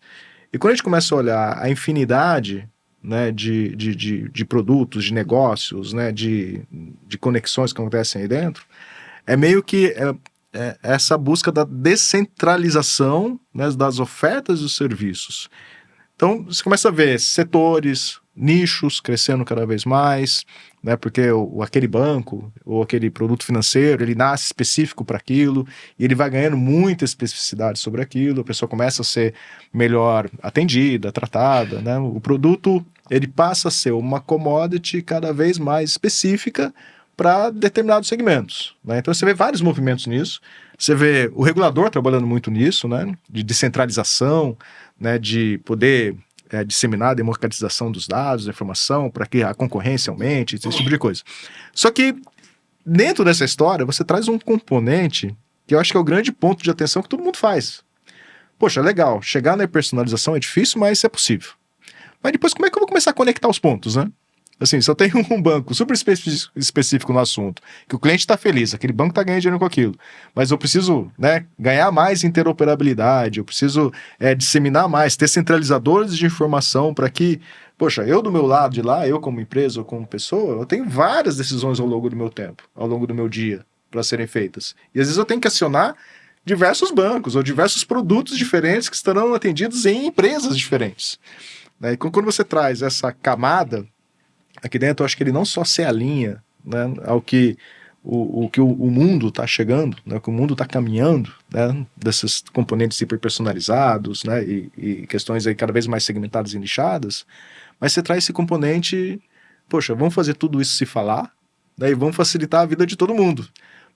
E quando a gente começa a olhar a infinidade, né, de produtos, de negócios, né, de conexões que acontecem aí dentro, é meio que essa busca da descentralização, né, das ofertas e dos serviços. Então, você começa a ver setores, nichos crescendo cada vez mais, né, porque aquele banco ou aquele produto financeiro, ele nasce específico para aquilo e ele vai ganhando muita especificidade sobre aquilo, a pessoa começa a ser melhor atendida, tratada, né, o produto ele passa a ser uma commodity cada vez mais específica para determinados segmentos, né? Então você vê vários movimentos nisso, você vê o regulador trabalhando muito nisso, né, de descentralização, né, de poder disseminar a democratização dos dados, da informação, para que a concorrência aumente, esse tipo de coisa. Só que dentro dessa história você traz um componente que eu acho que é o grande ponto de atenção que todo mundo faz. Poxa, legal, chegar na personalização é difícil, mas é possível. Mas depois como é que eu vou começar a conectar os pontos, né? Assim, se eu tenho um banco super específico no assunto, que o cliente está feliz, aquele banco está ganhando dinheiro com aquilo, mas eu preciso, né, ganhar mais interoperabilidade, eu preciso disseminar mais, ter centralizadores de informação para que, poxa, eu do meu lado de lá, eu como empresa ou como pessoa, eu tenho várias decisões ao longo do meu tempo, ao longo do meu dia, para serem feitas. E às vezes eu tenho que acionar diversos bancos ou diversos produtos diferentes que estarão atendidos em empresas diferentes. Né? E quando você traz essa camada aqui dentro, eu acho que ele não só se alinha, né, ao que o mundo está chegando, né, que o mundo está caminhando, né, desses componentes hiperpersonalizados, né, e questões aí cada vez mais segmentadas e nichadas, mas você traz esse componente, poxa, vamos fazer tudo isso se falar, daí vamos facilitar a vida de todo mundo.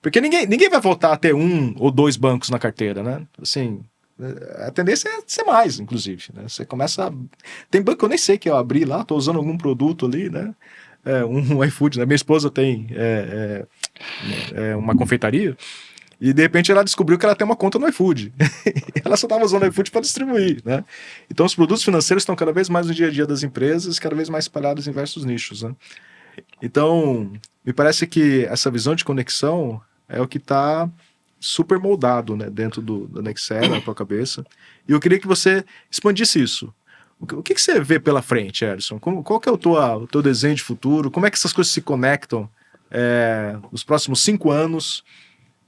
Porque ninguém vai voltar a ter 1 ou 2 bancos na carteira, né? Assim, a tendência é ser mais, inclusive, né? Você começa a... Tem banco que eu nem sei que eu abri lá, tô usando algum produto ali, né? Um iFood, né? Minha esposa tem uma confeitaria, e de repente ela descobriu que ela tem uma conta no iFood. Ela só estava usando o iFood para distribuir, né? Então os produtos financeiros estão cada vez mais no dia a dia das empresas, cada vez mais espalhados em diversos nichos, né? Então, me parece que essa visão de conexão é o que está super moldado, né, dentro da Nexera, na tua cabeça. E eu queria que você expandisse isso. O que você vê pela frente, Erison? Qual que é o teu desenho de futuro? Como é que essas coisas se conectam nos próximos 5 anos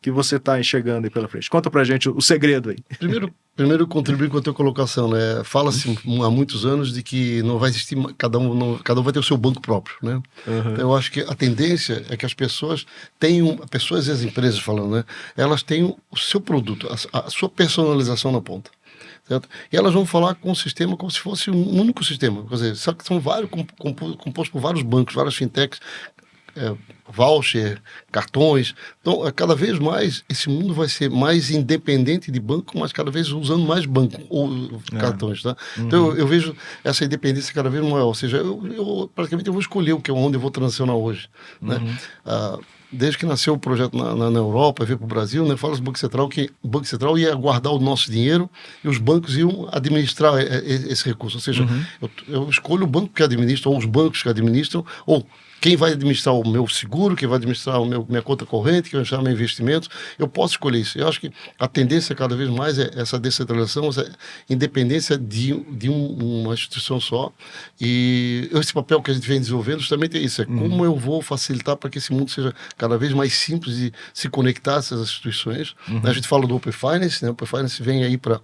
que você está enxergando aí pela frente? Conta pra gente o segredo aí. Primeiro contribuir com a tua colocação, né? Fala-se há muitos anos de que não vai existir, cada um vai ter o seu banco próprio, né? Então, eu acho que a tendência é que as pessoas tenham, pessoas e as empresas falando, né? Elas tenham o seu produto, a sua personalização na ponta. Certo? E elas vão falar com o sistema como se fosse um único sistema. Quer dizer, só que são vários, compostos por vários bancos, várias fintechs, voucher, cartões. Então, cada vez mais, esse mundo vai ser mais independente de banco, mas cada vez usando mais banco ou cartões. Tá? Então, eu vejo essa independência cada vez maior. Ou seja, praticamente eu vou escolher onde eu vou transacionar hoje. Né? Desde que nasceu o projeto na Europa, veio para o Brasil, né, fala do Banco Central que o Banco Central ia guardar o nosso dinheiro e os bancos iam administrar esse recurso. Ou seja, eu escolho o banco que administra, ou os bancos que administram, ou quem vai administrar o meu seguro, quem vai administrar minha conta corrente, quem vai administrar meu investimento, eu posso escolher isso. Eu acho que a tendência cada vez mais é essa descentralização, essa independência de uma instituição só. E esse papel que a gente vem desenvolvendo justamente é isso, é como eu vou facilitar para que esse mundo seja cada vez mais simples de se conectar a essas instituições. A gente fala do Open Finance, né? O Open Finance vem aí para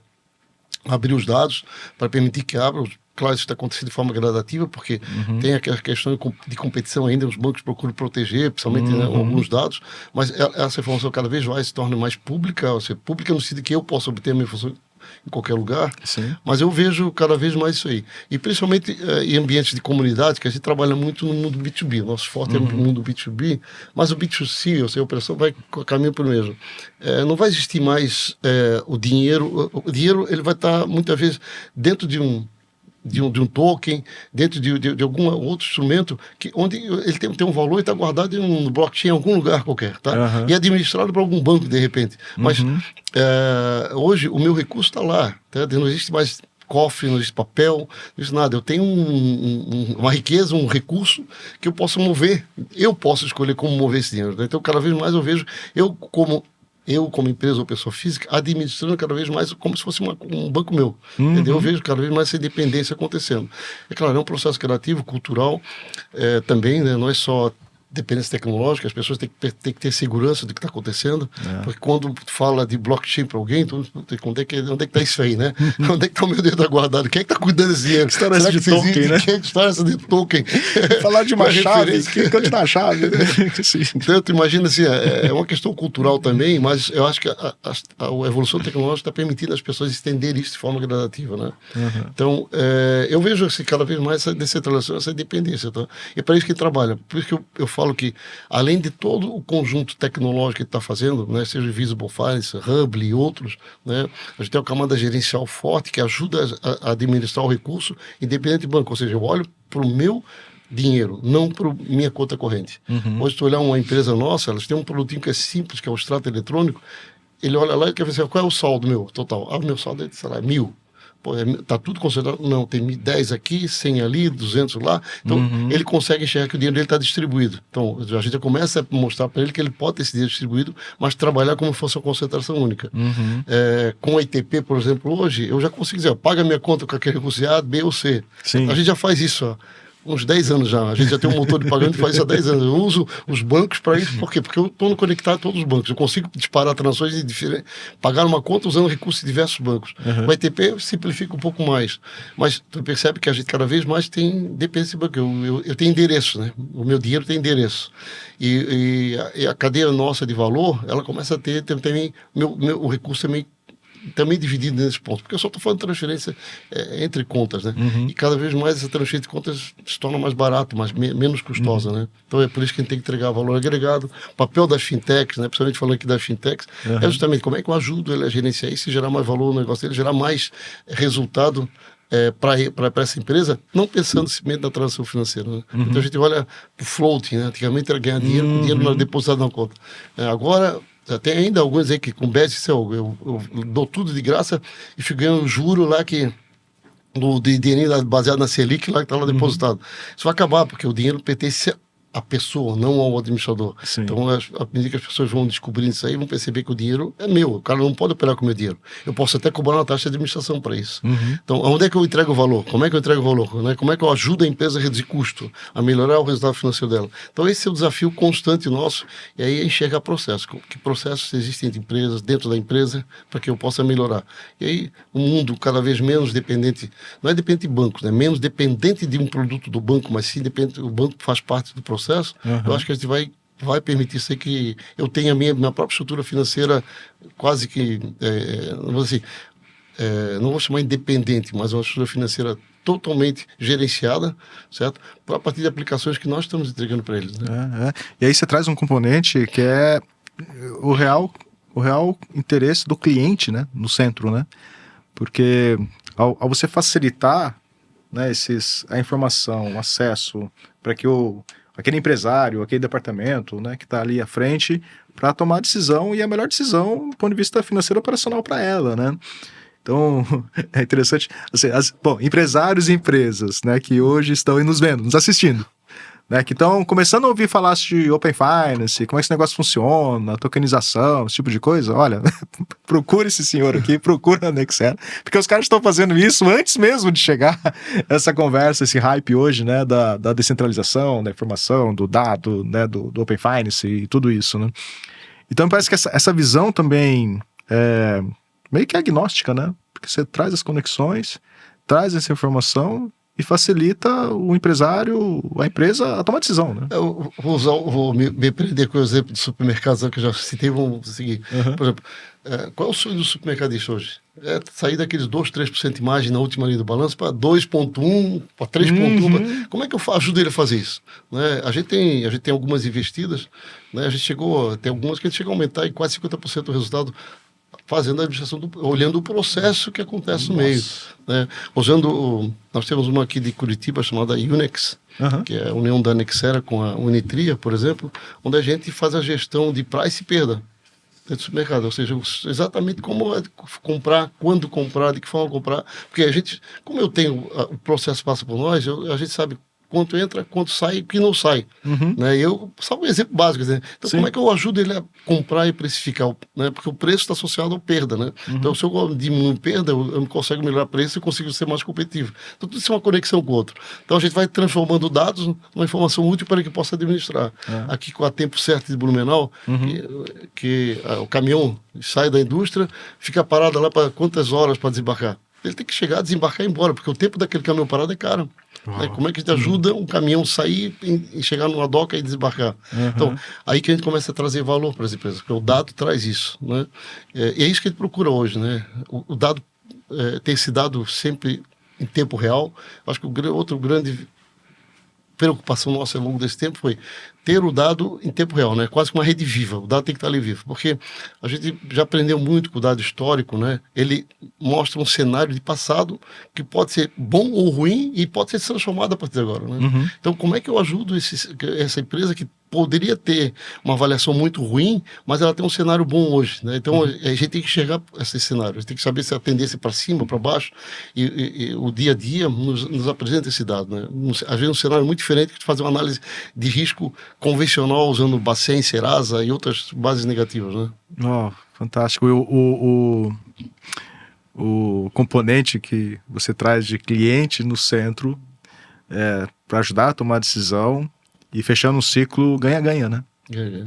abrir os dados, para permitir que abra. Claro, isso está acontecendo de forma gradativa, porque tem aquela questão de competição ainda, os bancos procuram proteger, principalmente né, alguns dados, mas essa informação cada vez mais se torna mais pública, ou seja, pública no sentido que eu posso obter a minha informação em qualquer lugar. Sim. Mas eu vejo cada vez mais isso aí. E principalmente em ambientes de comunidade, que a gente trabalha muito no mundo B2B. O nosso forte é no mundo B2B, mas o B2C, ou seja, a operação vai caminho para o mesmo. Não vai existir mais o dinheiro. O dinheiro ele vai estar, muitas vezes, dentro de um token, dentro de algum outro instrumento, onde ele tem um valor e está guardado em um blockchain em algum lugar qualquer, tá? E administrado por algum banco, de repente. Mas hoje o meu recurso está lá, tá? Não existe mais cofre, não existe papel, não existe nada. Eu tenho uma riqueza, um recurso que eu posso mover. Eu posso escolher como mover esse dinheiro. Tá? Então, cada vez mais eu vejo, eu como empresa ou pessoa física, administrando cada vez mais como se fosse um banco meu. Entendeu? Eu vejo cada vez mais essa independência acontecendo. É claro, é um processo criativo, cultural, também, né? Não é só dependência tecnológica, as pessoas têm que ter segurança do que está acontecendo, porque quando fala de blockchain para alguém, onde é que está isso aí, né? Onde é que está o meu dinheiro guardado? Quem é que está cuidando desse dinheiro? História essa de token, né? Quem é que está essa de token? Falar de uma chave, onde está a chave? Então, tu imagina assim, é uma questão cultural também, mas eu acho que a evolução tecnológica está permitindo as pessoas estender isso de forma gradativa, né? Então, eu vejo assim, cada vez mais essa descentralização, essa independência, tá? E é para isso que trabalha. Por isso que eu falo que, além de todo o conjunto tecnológico que está fazendo, né, seja o Visible Finance, Hubble e outros, né, a gente tem uma camada gerencial forte que ajuda a administrar o recurso independente do banco. Ou seja, eu olho para o meu dinheiro, não para minha conta corrente. Hoje, se tu olhar uma empresa nossa, elas têm um produtinho que é simples, que é o extrato eletrônico, ele olha lá e quer ver assim, qual é o saldo meu total? O meu saldo é, sei lá, 1.000. Pô, tá tudo considerado? Não, tem 10 aqui, 100 ali, 200 lá. Então, ele consegue enxergar que o dinheiro dele está distribuído. Então, a gente já começa a mostrar para ele que ele pode ter esse dinheiro distribuído, mas trabalhar como se fosse uma concentração única. Com a ITP, por exemplo, hoje, eu já consigo dizer, paga minha conta com aquele recurso A, B ou C. Sim. A gente já faz isso, ó. Uns 10 anos já. A gente já tem um motor de pagamento que faz isso há 10 anos. Eu uso os bancos para isso. Por quê? Porque eu estou conectado a todos os bancos. Eu consigo disparar transações de pagar uma conta usando recursos de diversos bancos. O ITP simplifica um pouco mais. Mas tu percebe que a gente cada vez mais tem dependência de banco. Eu tenho endereço, né? O meu dinheiro tem endereço. E a cadeia nossa de valor, ela começa a ter também... O recurso também também dividido nesses pontos, porque eu só estou falando de transferência entre contas, né? E cada vez mais essa transferência de contas se torna mais barato, menos custosa, né? Então é por isso que a gente tem que entregar valor agregado. O papel das fintechs, né? Principalmente falando aqui das fintechs, é justamente como é que eu ajudo ele a gerenciar isso e gerar mais valor no negócio dele, gerar mais resultado para essa empresa, não pensando simplesmente na transação financeira. Né? Então a gente olha o floating, né? Antigamente era ganhar dinheiro, com dinheiro depositado na conta. Agora, tem ainda alguns aí que com BES, eu dou tudo de graça e fico ganhando juro lá de dinheiro baseado na Selic lá que está lá depositado. Isso vai acabar, porque o dinheiro pertence a pessoa, não ao administrador. Sim. Então, à medida que as pessoas vão descobrindo isso aí, vão perceber que o dinheiro é meu. O cara não pode operar com o meu dinheiro. Eu posso até cobrar uma taxa de administração para isso. Então, onde é que eu entrego o valor? Como é que eu entrego o valor? Né? Como é que eu ajudo a empresa a reduzir custo, a melhorar o resultado financeiro dela? Então, esse é o desafio constante nosso. E aí, enxergar processo. Que processos existem de empresas, dentro da empresa, para que eu possa melhorar. E aí, o mundo cada vez menos dependente, não é dependente de bancos, né? Menos dependente de um produto do banco, mas sim dependente, o banco faz parte do processo. Eu acho que a gente vai permitir isso aí, que eu tenha a minha própria estrutura financeira quase que, não vou assim, não vou chamar independente, mas uma estrutura financeira totalmente gerenciada, certo? A partir de aplicações que nós estamos entregando para eles. Né? E aí você traz um componente que é o real interesse do cliente, né, no centro, né? Porque ao você facilitar, né, a informação, o acesso para que aquele empresário, aquele departamento, né, que está ali à frente, para tomar a decisão, e a melhor decisão do ponto de vista financeiro operacional para ela, né? Então, é interessante, assim, empresários e empresas, né, que hoje estão aí nos vendo, nos assistindo, né, que estão começando a ouvir falar de Open Finance, como é que esse negócio funciona, tokenização, esse tipo de coisa. Olha, procura esse senhor aqui, procura a Nexera, porque os caras estão fazendo isso antes mesmo de chegar essa conversa, esse hype hoje, né, da descentralização, da informação, do dado, né, do Open Finance e tudo isso, né. Então parece que essa visão também é meio que agnóstica, né, porque você traz as conexões, traz essa informação e facilita o empresário, a empresa, a tomar decisão, né? Eu vou me prender com o exemplo de supermercados que eu já citei, vamos seguir. Por exemplo, qual é o sonho do supermercadista hoje? É sair daqueles 2, 3% de margem na última linha do balanço para 2,1, para 3,1. Como é que eu ajudo ele a fazer isso? Né? A gente tem algumas investidas, né? Tem algumas que a gente chegou a aumentar em quase 50% o resultado, fazendo a administração, olhando o processo que acontece no meio. Né? Nós temos uma aqui de Curitiba chamada Unex, que é a união da Nexera com a Unitria, por exemplo, onde a gente faz a gestão de price e perda dentro do supermercado, ou seja, exatamente como comprar, quando comprar, de que forma comprar, porque a gente, como o processo passa por nós, a gente sabe quanto entra, quanto sai e o que não sai. Né? Só um exemplo básico. Né? Então, como é que eu ajudo ele a comprar e precificar? Né? Porque o preço está associado à perda. Né? Então, se eu diminuir perda, eu consigo melhorar o preço e consigo ser mais competitivo. Então, tudo isso é uma conexão com o outro. Então, a gente vai transformando dados numa informação útil para que possa administrar. Aqui, com a tempo certo de Blumenau, que o caminhão sai da indústria, fica parado lá para quantas horas para desembarcar? Ele tem que chegar, desembarcar e ir embora, porque o tempo daquele caminhão parado é caro. Né? Como é que a gente ajuda um caminhão a sair e chegar numa doca e desembarcar? Então, aí que a gente começa a trazer valor para as empresas, porque o dado traz isso. Né? E é isso que a gente procura hoje. Né? O dado, ter esse dado sempre em tempo real. Acho que outro grande preocupação nossa ao longo desse tempo foi ter o dado em tempo real, né? Quase que uma rede viva. O dado tem que estar ali vivo, porque a gente já aprendeu muito com o dado histórico, né? Ele mostra um cenário de passado que pode ser bom ou ruim e pode ser transformado a partir de agora, né? Então, como é que eu ajudo essa empresa que poderia ter uma avaliação muito ruim, mas ela tem um cenário bom hoje, né? Então, a gente tem que chegar a esse cenário, a gente tem que saber se a tendência é para cima, para baixo, e o dia a dia nos apresenta esse dado, né? Às vezes um cenário muito diferente que fazer uma análise de risco convencional usando Bacen, Serasa e outras bases negativas, né? Fantástico. O componente que você traz de cliente no centro para ajudar a tomar a decisão e fechando um ciclo ganha-ganha, né?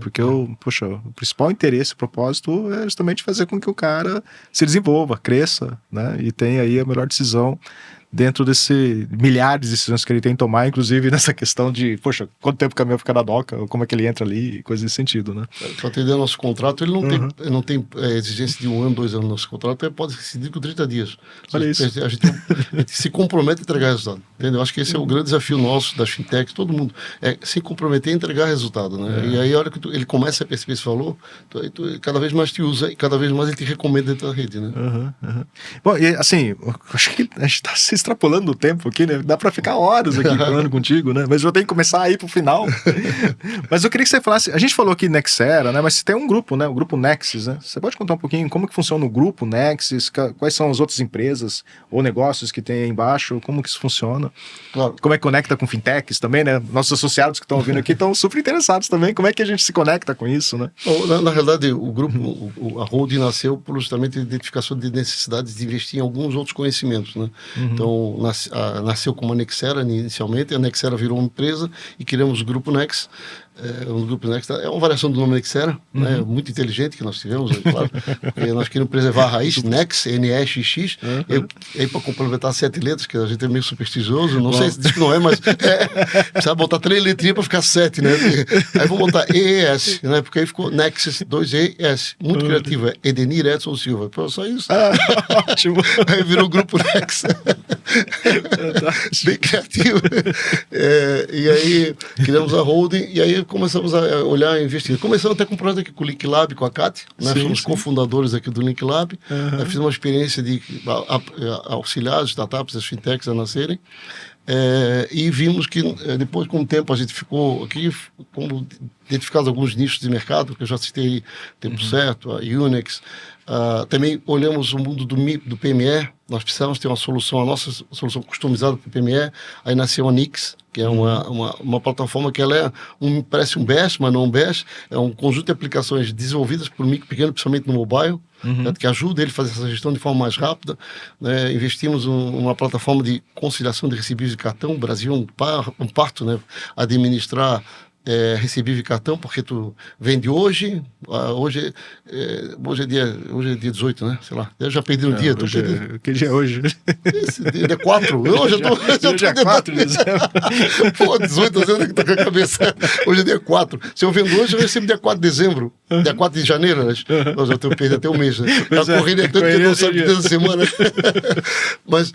Porque o principal interesse, o propósito é justamente fazer com que o cara se desenvolva, cresça, né? E tenha aí a melhor decisão dentro desse milhares de decisões que ele tem que tomar, inclusive nessa questão de, poxa, quanto tempo o caminhão fica na doca, como é que ele entra ali, coisa nesse sentido, né? Para atender nosso contrato, ele não tem exigência de 1 ano, 2 anos no nosso contrato, ele pode decidir com 30 dias. Olha isso. A gente se compromete a entregar resultado, entendeu? Acho que esse é o grande desafio nosso, das fintechs, todo mundo, é se comprometer a entregar resultado, né? E aí, a hora que ele começa a perceber esse valor, cada vez mais te usa e cada vez mais ele te recomenda dentro da rede, né? Bom, e assim, acho que a gente está se extrapolando o tempo aqui, né? Dá para ficar horas aqui falando contigo, né? Mas eu tenho que começar a ir pro final. Mas eu queria que você falasse, a gente falou aqui Nexera, né? Mas tem um grupo, né? O grupo Nexus, né? Você pode contar um pouquinho como que funciona o grupo Nexus, quais são as outras empresas ou negócios que tem aí embaixo, como que isso funciona? Claro. Como é que conecta com fintechs também, né? Nossos associados que estão ouvindo aqui estão super interessados também. Como é que a gente se conecta com isso, né? Na realidade, o grupo, a holding nasceu por justamente a identificação de necessidades de investir em alguns outros conhecimentos, né? Então, nasceu como a Nexera inicialmente, a Nexera virou uma empresa e criamos o Grupo Nex. O Grupo Nex é uma variação do nome Nexera, né? Muito inteligente que nós tivemos, é claro, porque nós queríamos preservar a raiz, Nex, N-E-X-X, e aí para complementar 7 letras, que a gente é meio supersticioso, não sei se diz que não é, mas precisa botar 3 letrinhas para ficar 7, né? Aí vou botar E-E-S, né? Porque aí ficou Nexus 2-E-S, muito criativo, é Edenir Edson Silva, só isso. Ótimo. Aí virou o Grupo Nex. Bem criativo. E aí criamos a holding e aí começamos a olhar e investir. Começamos até com um projeto aqui com o Link Lab, com a Cat, né? Somos cofundadores aqui do Link Lab. Fiz uma experiência de auxiliar as startups, as fintechs a nascerem. E vimos que depois, com o tempo, a gente ficou aqui como identificados alguns nichos de mercado, que eu já citei Tempo Certo, a Unix. Também olhamos o mundo do PME. Nós precisamos ter uma solução, a nossa solução customizada para o PME. Aí nasceu a Nix, que é uma plataforma que ela parece um BES, mas não um BES. É um conjunto de aplicações desenvolvidas por micro e pequeno, principalmente no mobile, que ajuda ele a fazer essa gestão de forma mais rápida. Né? Investimos numa plataforma de conciliação de recebíveis de cartão. O Brasil é um parto, né? Administrar recebível de cartão, porque tu vende hoje é dia 18, né? Sei lá, eu já perdi um dia. Que dia é hoje? Dia 4. Hoje eu tô dia 4 de dezembro. Pô, 18 dezembro que tá com a cabeça. Hoje é dia 4. Se eu vendo hoje, eu recebo dia 4 de dezembro. Dia 4 de janeiro, né? Eu já tenho perdido até um mês, né? A corrida é tanto que não sabe toda semana. Mas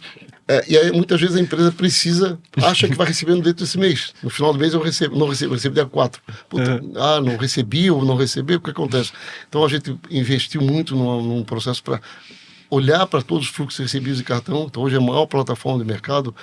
e aí muitas vezes a empresa acha que vai recebendo dentro desse mês. No final do mês eu recebo dia 4. Puta, não recebi ou não recebi, o que acontece? Então a gente investiu muito num processo para olhar para todos os fluxos recebidos de cartão. Então hoje é a maior plataforma de mercado,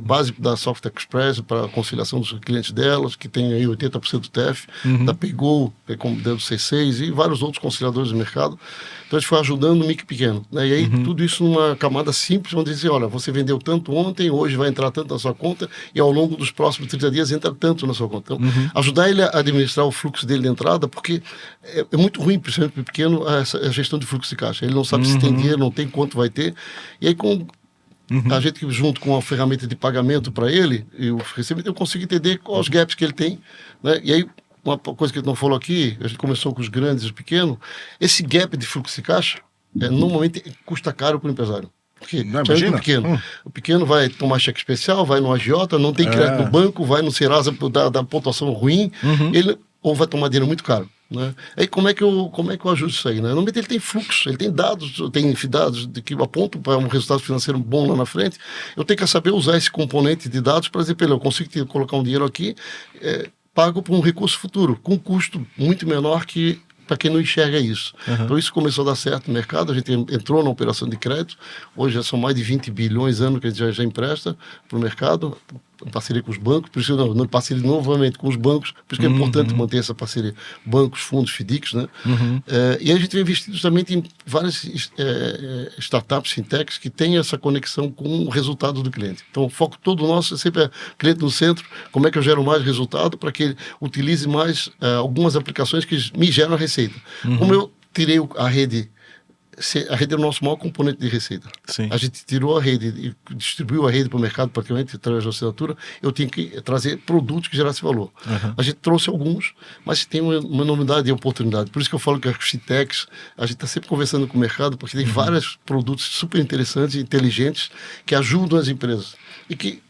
base da Software Express para a conciliação dos clientes delas, que tem aí 80% do TEF, da Paygo, como dentro do C6 e vários outros conciliadores de mercado. Então a gente foi ajudando o micro pequeno, né? E aí tudo isso numa camada simples, onde dizer, olha, você vendeu tanto ontem, hoje vai entrar tanto na sua conta e ao longo dos próximos 30 dias entra tanto na sua conta. Então, ajudar ele a administrar o fluxo dele de entrada, porque é muito ruim, principalmente para o pequeno, a gestão de fluxo de caixa. Ele não sabe se tem dinheiro, não tem quanto vai ter. E aí a gente, junto com a ferramenta de pagamento para ele, e o recebimento, eu consigo entender quais os gaps que ele tem, né? E aí, uma coisa que a gente não falou aqui, a gente começou com os grandes e os pequenos, esse gap de fluxo de caixa, normalmente custa caro para o empresário. Porque o pequeno vai tomar cheque especial, vai no agiota, não tem crédito no banco, vai no Serasa da pontuação ruim, ele ou vai tomar dinheiro muito caro. Né? Aí como é que eu ajusto isso aí? Né? Normalmente ele tem fluxo, ele tem dados que apontam para um resultado financeiro bom lá na frente. Eu tenho que saber usar esse componente de dados para dizer para ele, eu consigo colocar um dinheiro aqui, pago por um recurso futuro, com um custo muito menor que para quem não enxerga isso. Então isso começou a dar certo no mercado, a gente entrou na operação de crédito, hoje já são mais de 20 bilhões ano que a gente já empresta para o mercado, em parceria com os bancos, por isso não parceria novamente com os bancos, por isso que é importante manter essa parceria, bancos, fundos, FDICs, né? E a gente tem investido justamente em várias startups, fintechs, que têm essa conexão com o resultado do cliente. Então o foco todo nosso é sempre cliente no centro, como é que eu gero mais resultado para que ele utilize mais algumas aplicações que me geram receita. Como eu tirei a rede a rede é o nosso maior componente de receita. Sim. A gente tirou a rede e distribuiu a rede para o mercado praticamente através da assinatura. Eu tinha que trazer produtos que gerassem valor. A gente trouxe alguns, mas tem uma enormidade de oportunidade. Por isso que eu falo que as fintechs, a gente está sempre conversando com o mercado, porque tem vários produtos super interessantes e inteligentes que ajudam as empresas. E que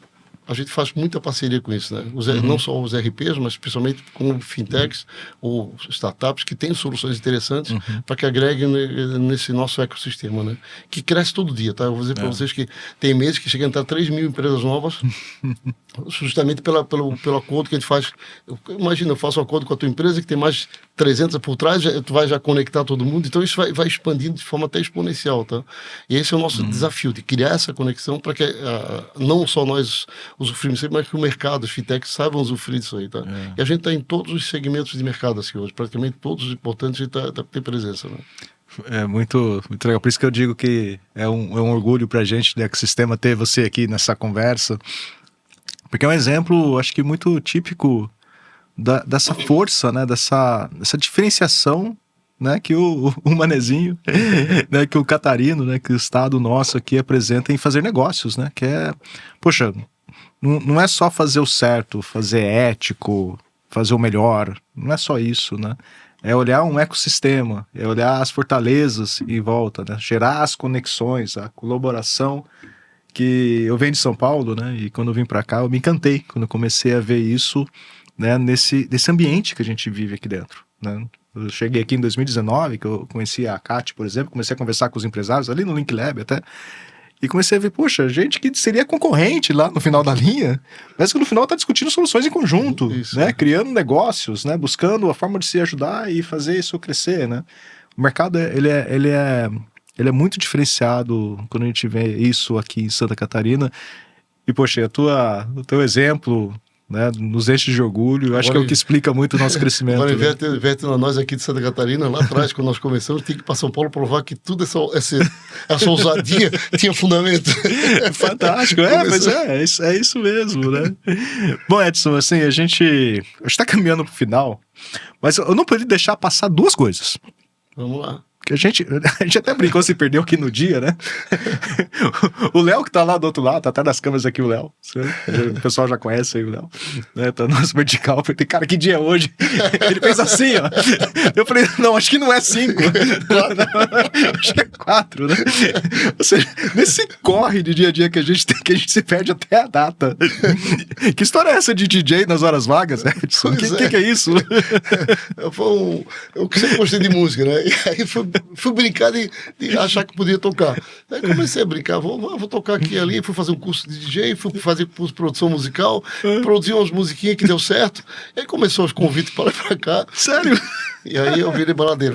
a gente faz muita parceria com isso, né? Não só os RPs, mas principalmente com fintechs ou startups que têm soluções interessantes para que agreguem nesse nosso ecossistema, né? Que cresce todo dia, tá? Eu vou dizer para vocês que tem meses que chegam a entrar 3 mil empresas novas, justamente pelo acordo que a gente faz. Imagina, eu faço um acordo com a tua empresa que tem mais 300 por trás, tu vai já conectar todo mundo, então isso vai expandindo de forma até exponencial, tá? E esse é o nosso desafio, de criar essa conexão para que não só nós usufruímos sempre, mas que o mercado, os fintechs saibam usufruir disso aí, tá? E a gente está em todos os segmentos de mercado assim hoje, praticamente todos os importantes a gente tá tem presença, né? É muito, muito legal, por isso que eu digo que é um orgulho pra gente do ecossistema ter você aqui nessa conversa, porque é um exemplo, acho que muito típico dessa força, né, dessa diferenciação, né, que o Manezinho, né, que o Catarino, né, que o estado nosso aqui apresenta em fazer negócios, né, que é, poxa, não é só fazer o certo, fazer ético, fazer o melhor, não é só isso, né, é olhar um ecossistema, é olhar as fortalezas em volta, né, gerar as conexões, a colaboração, que eu venho de São Paulo, né, e quando eu vim para cá eu me encantei, quando eu comecei a ver isso, né, nesse ambiente que a gente vive aqui dentro, né. Eu cheguei aqui em 2019, que eu conheci a Kat, por exemplo, comecei a conversar com os empresários ali no Link Lab até, e comecei a ver, poxa, gente que seria concorrente lá no final da linha, mas que no final está discutindo soluções em conjunto, isso, né, criando negócios, né, buscando a forma de se ajudar e fazer isso crescer, né. O mercado, ele é muito diferenciado quando a gente vê isso aqui em Santa Catarina, e poxa, o teu exemplo, né, nos enche de orgulho, eu acho que é o que explica muito o nosso crescimento. Agora, inverte nós aqui de Santa Catarina, lá atrás, quando nós começamos, tinha que ir para São Paulo provar que tudo essa ousadia tinha fundamento. Fantástico, mas é isso mesmo, né? Bom, Edson, assim, a gente está caminhando para o final, mas eu não poderia deixar passar duas coisas. Vamos lá. Que a gente até brincou, se perdeu aqui no dia, né? O Léo que tá lá do outro lado, tá até nas câmeras aqui, o Léo. O pessoal já conhece aí o Léo, né? Tá no nosso vertical. Eu falei, cara, que dia é hoje? Ele fez assim, ó. Eu falei, não, acho que não é 5. Acho que é 4, né? Ou seja, nesse corre de dia a dia que a gente tem, que a gente se perde até a data. Que história é essa de DJ nas horas vagas, Edson? O que é isso? Eu sempre gostei de música, né? E aí fui brincar de achar que podia tocar. Aí comecei a brincar, vou tocar aqui e ali, fui fazer um curso de DJ, fui fazer curso de produção musical, produzi umas musiquinhas que deu certo, e aí começou os convites para lá e para cá. Sério? E aí eu virei baladeiro.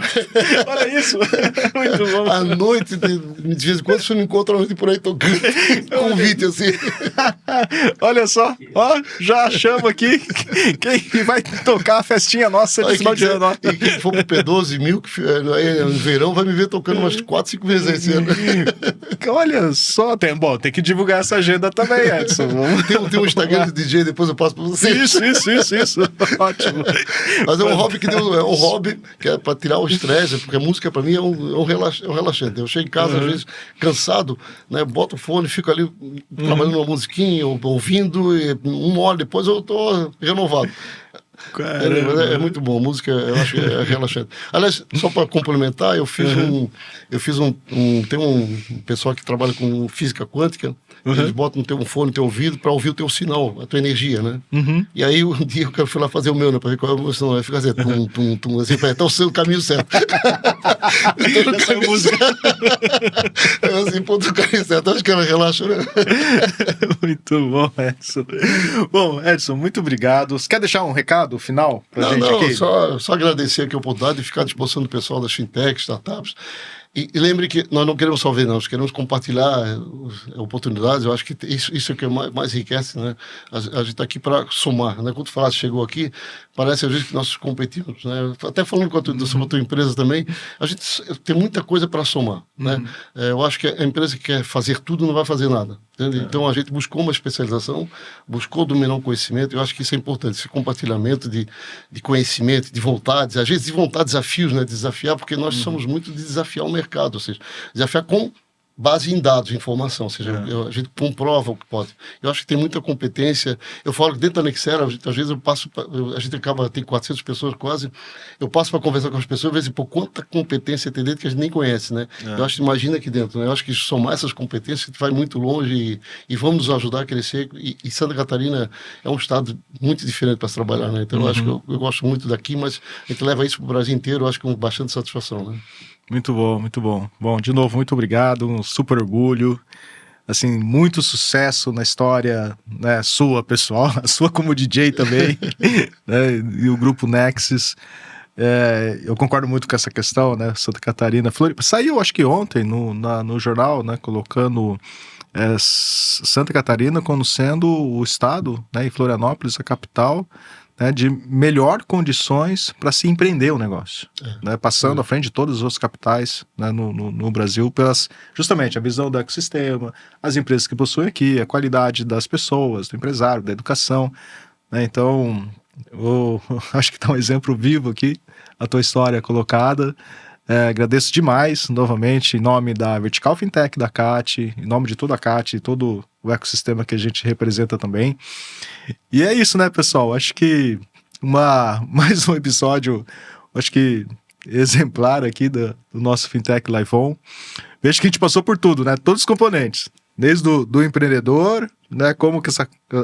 Olha isso, muito bom. À noite, de vez em quando, você me encontra à noite por aí tocando. Convite, assim. Olha só, ó, já chamo aqui quem vai tocar a festinha nossa de final de ano. E quem for pro P12 mil, que no verão, vai me ver tocando umas 4, 5 vezes esse ano. Olha só, tem que divulgar essa agenda também, Edson. Tem um Instagram de DJ, depois eu passo pra vocês. Isso. Ótimo. Mas é um hobby que deu, que é para tirar o estresse, porque a música para mim é um relaxante. Eu chego em casa, às vezes, cansado, né, boto o fone, fico ali trabalhando uma musiquinha, ouvindo, e uma hora depois eu tô renovado. É muito bom, a música eu acho que é relaxante. Aliás, só para complementar, eu fiz tem um pessoal que trabalha com física quântica, eles botam um fone no teu ouvido para ouvir o teu sinal, a tua energia, né? E aí um dia eu fui lá fazer o meu, né, para ver qual é a emoção, aí fica assim, tum, assim, tá o caminho certo. Tô no caminho certo. Assim, pô, do caminho certo, acho que ela relaxa, né? Muito bom, Edson. Bom, Edson, muito obrigado. Você quer deixar um recado final pra gente aqui? Só agradecer aqui a oportunidade de ficar à disposição do pessoal das fintechs, startups. E lembre que nós não queremos só ver, nós queremos compartilhar oportunidades. Eu acho que isso é o que mais enriquece, né? A gente está aqui para somar, né? Quando tu falaste, chegou aqui, parece às vezes que nós competimos, né? Até falando sobre a tua empresa também, a gente tem muita coisa para somar, né? Eu acho que a empresa que quer fazer tudo não vai fazer nada. Entende? Então a gente buscou uma especialização, buscou dominar um conhecimento. Eu acho que isso é importante, esse compartilhamento de conhecimento, de vontades, às vezes de vontade, desafios, né? Desafiar, porque nós somos muito de desafiar o mercado, ou seja, desafiar com base em dados, informação, ou seja, a gente comprova o que pode. Eu acho que tem muita competência. Eu falo que dentro da Nexera, às vezes eu passo, a gente acaba, tem 400 pessoas quase, eu passo para conversar com as pessoas, às vezes, pô, quanta competência tem dentro que a gente nem conhece, né? Eu acho que imagina aqui dentro, né? Eu acho que somar essas competências vai muito longe e vamos nos ajudar a crescer. E Santa Catarina é um estado muito diferente para se trabalhar, né? Então eu acho que eu gosto muito daqui, mas a gente leva isso para o Brasil inteiro, eu acho que com bastante satisfação, né? Muito bom, muito bom. Bom, de novo, muito obrigado, um super orgulho, assim, muito sucesso na história, né, sua, pessoal, a sua como DJ também, né, e o Grupo Nexus. Eu concordo muito com essa questão, né, Santa Catarina, Floripa, saiu acho que ontem no jornal, né, colocando Santa Catarina como sendo o estado, né, e Florianópolis a capital, né, de melhor condições para se empreender o negócio, né, passando à frente de todas as outras capitais, né, no Brasil, justamente a visão do ecossistema, as empresas que possuem aqui, a qualidade das pessoas, do empresário, da educação, né, então eu acho que está um exemplo vivo aqui, a tua história colocada. Agradeço demais, novamente, em nome da Vertical Fintech da CAT, em nome de toda a CAT, todo o ecossistema que a gente representa também. E é isso, né, pessoal? Acho que mais um episódio, acho que exemplar aqui do nosso Fintech Live On. Vejo que a gente passou por tudo, né? Todos os componentes, desde do empreendedor, né, como que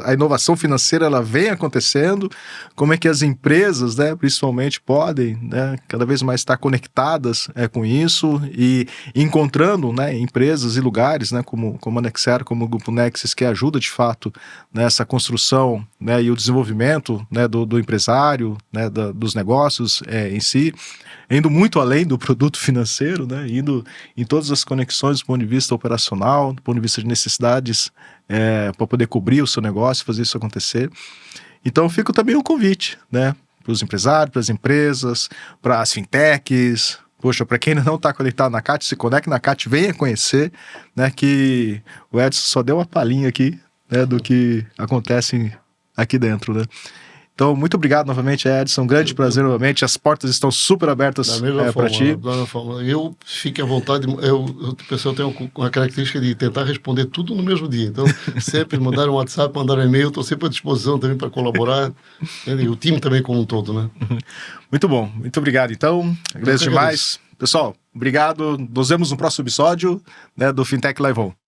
a inovação financeira ela vem acontecendo, como é que as empresas, né, principalmente podem, né, cada vez mais estar conectadas com isso e encontrando, né, empresas e lugares, né, como a Nexera, como o Grupo Nexus, que ajuda de fato nessa construção, né, e o desenvolvimento, né, do empresário, né, dos negócios em si, indo muito além do produto financeiro, né, indo em todas as conexões do ponto de vista operacional, do ponto de vista de necessidades para poder cobrir o seu negócio, fazer isso acontecer. Então fica também o convite, né, para os empresários, para as empresas, para as fintechs. Poxa, para quem ainda não está conectado na CAT, se conecte na CAT, venha conhecer, né, que o Edson só deu uma palhinha aqui, né, do que acontece aqui dentro, né. Então, muito obrigado novamente, Edson. Um grande prazer novamente. As portas estão super abertas para ti. Da mesma forma. Eu fique à vontade. O pessoal tem uma característica de tentar responder tudo no mesmo dia. Então, sempre mandar um WhatsApp, mandar um e-mail. Estou sempre à disposição também para colaborar. E o time também como um todo, né? Muito bom. Muito obrigado, então. Agradeço demais. Pessoal, obrigado. Nos vemos no próximo episódio, né, do Fintech Live On.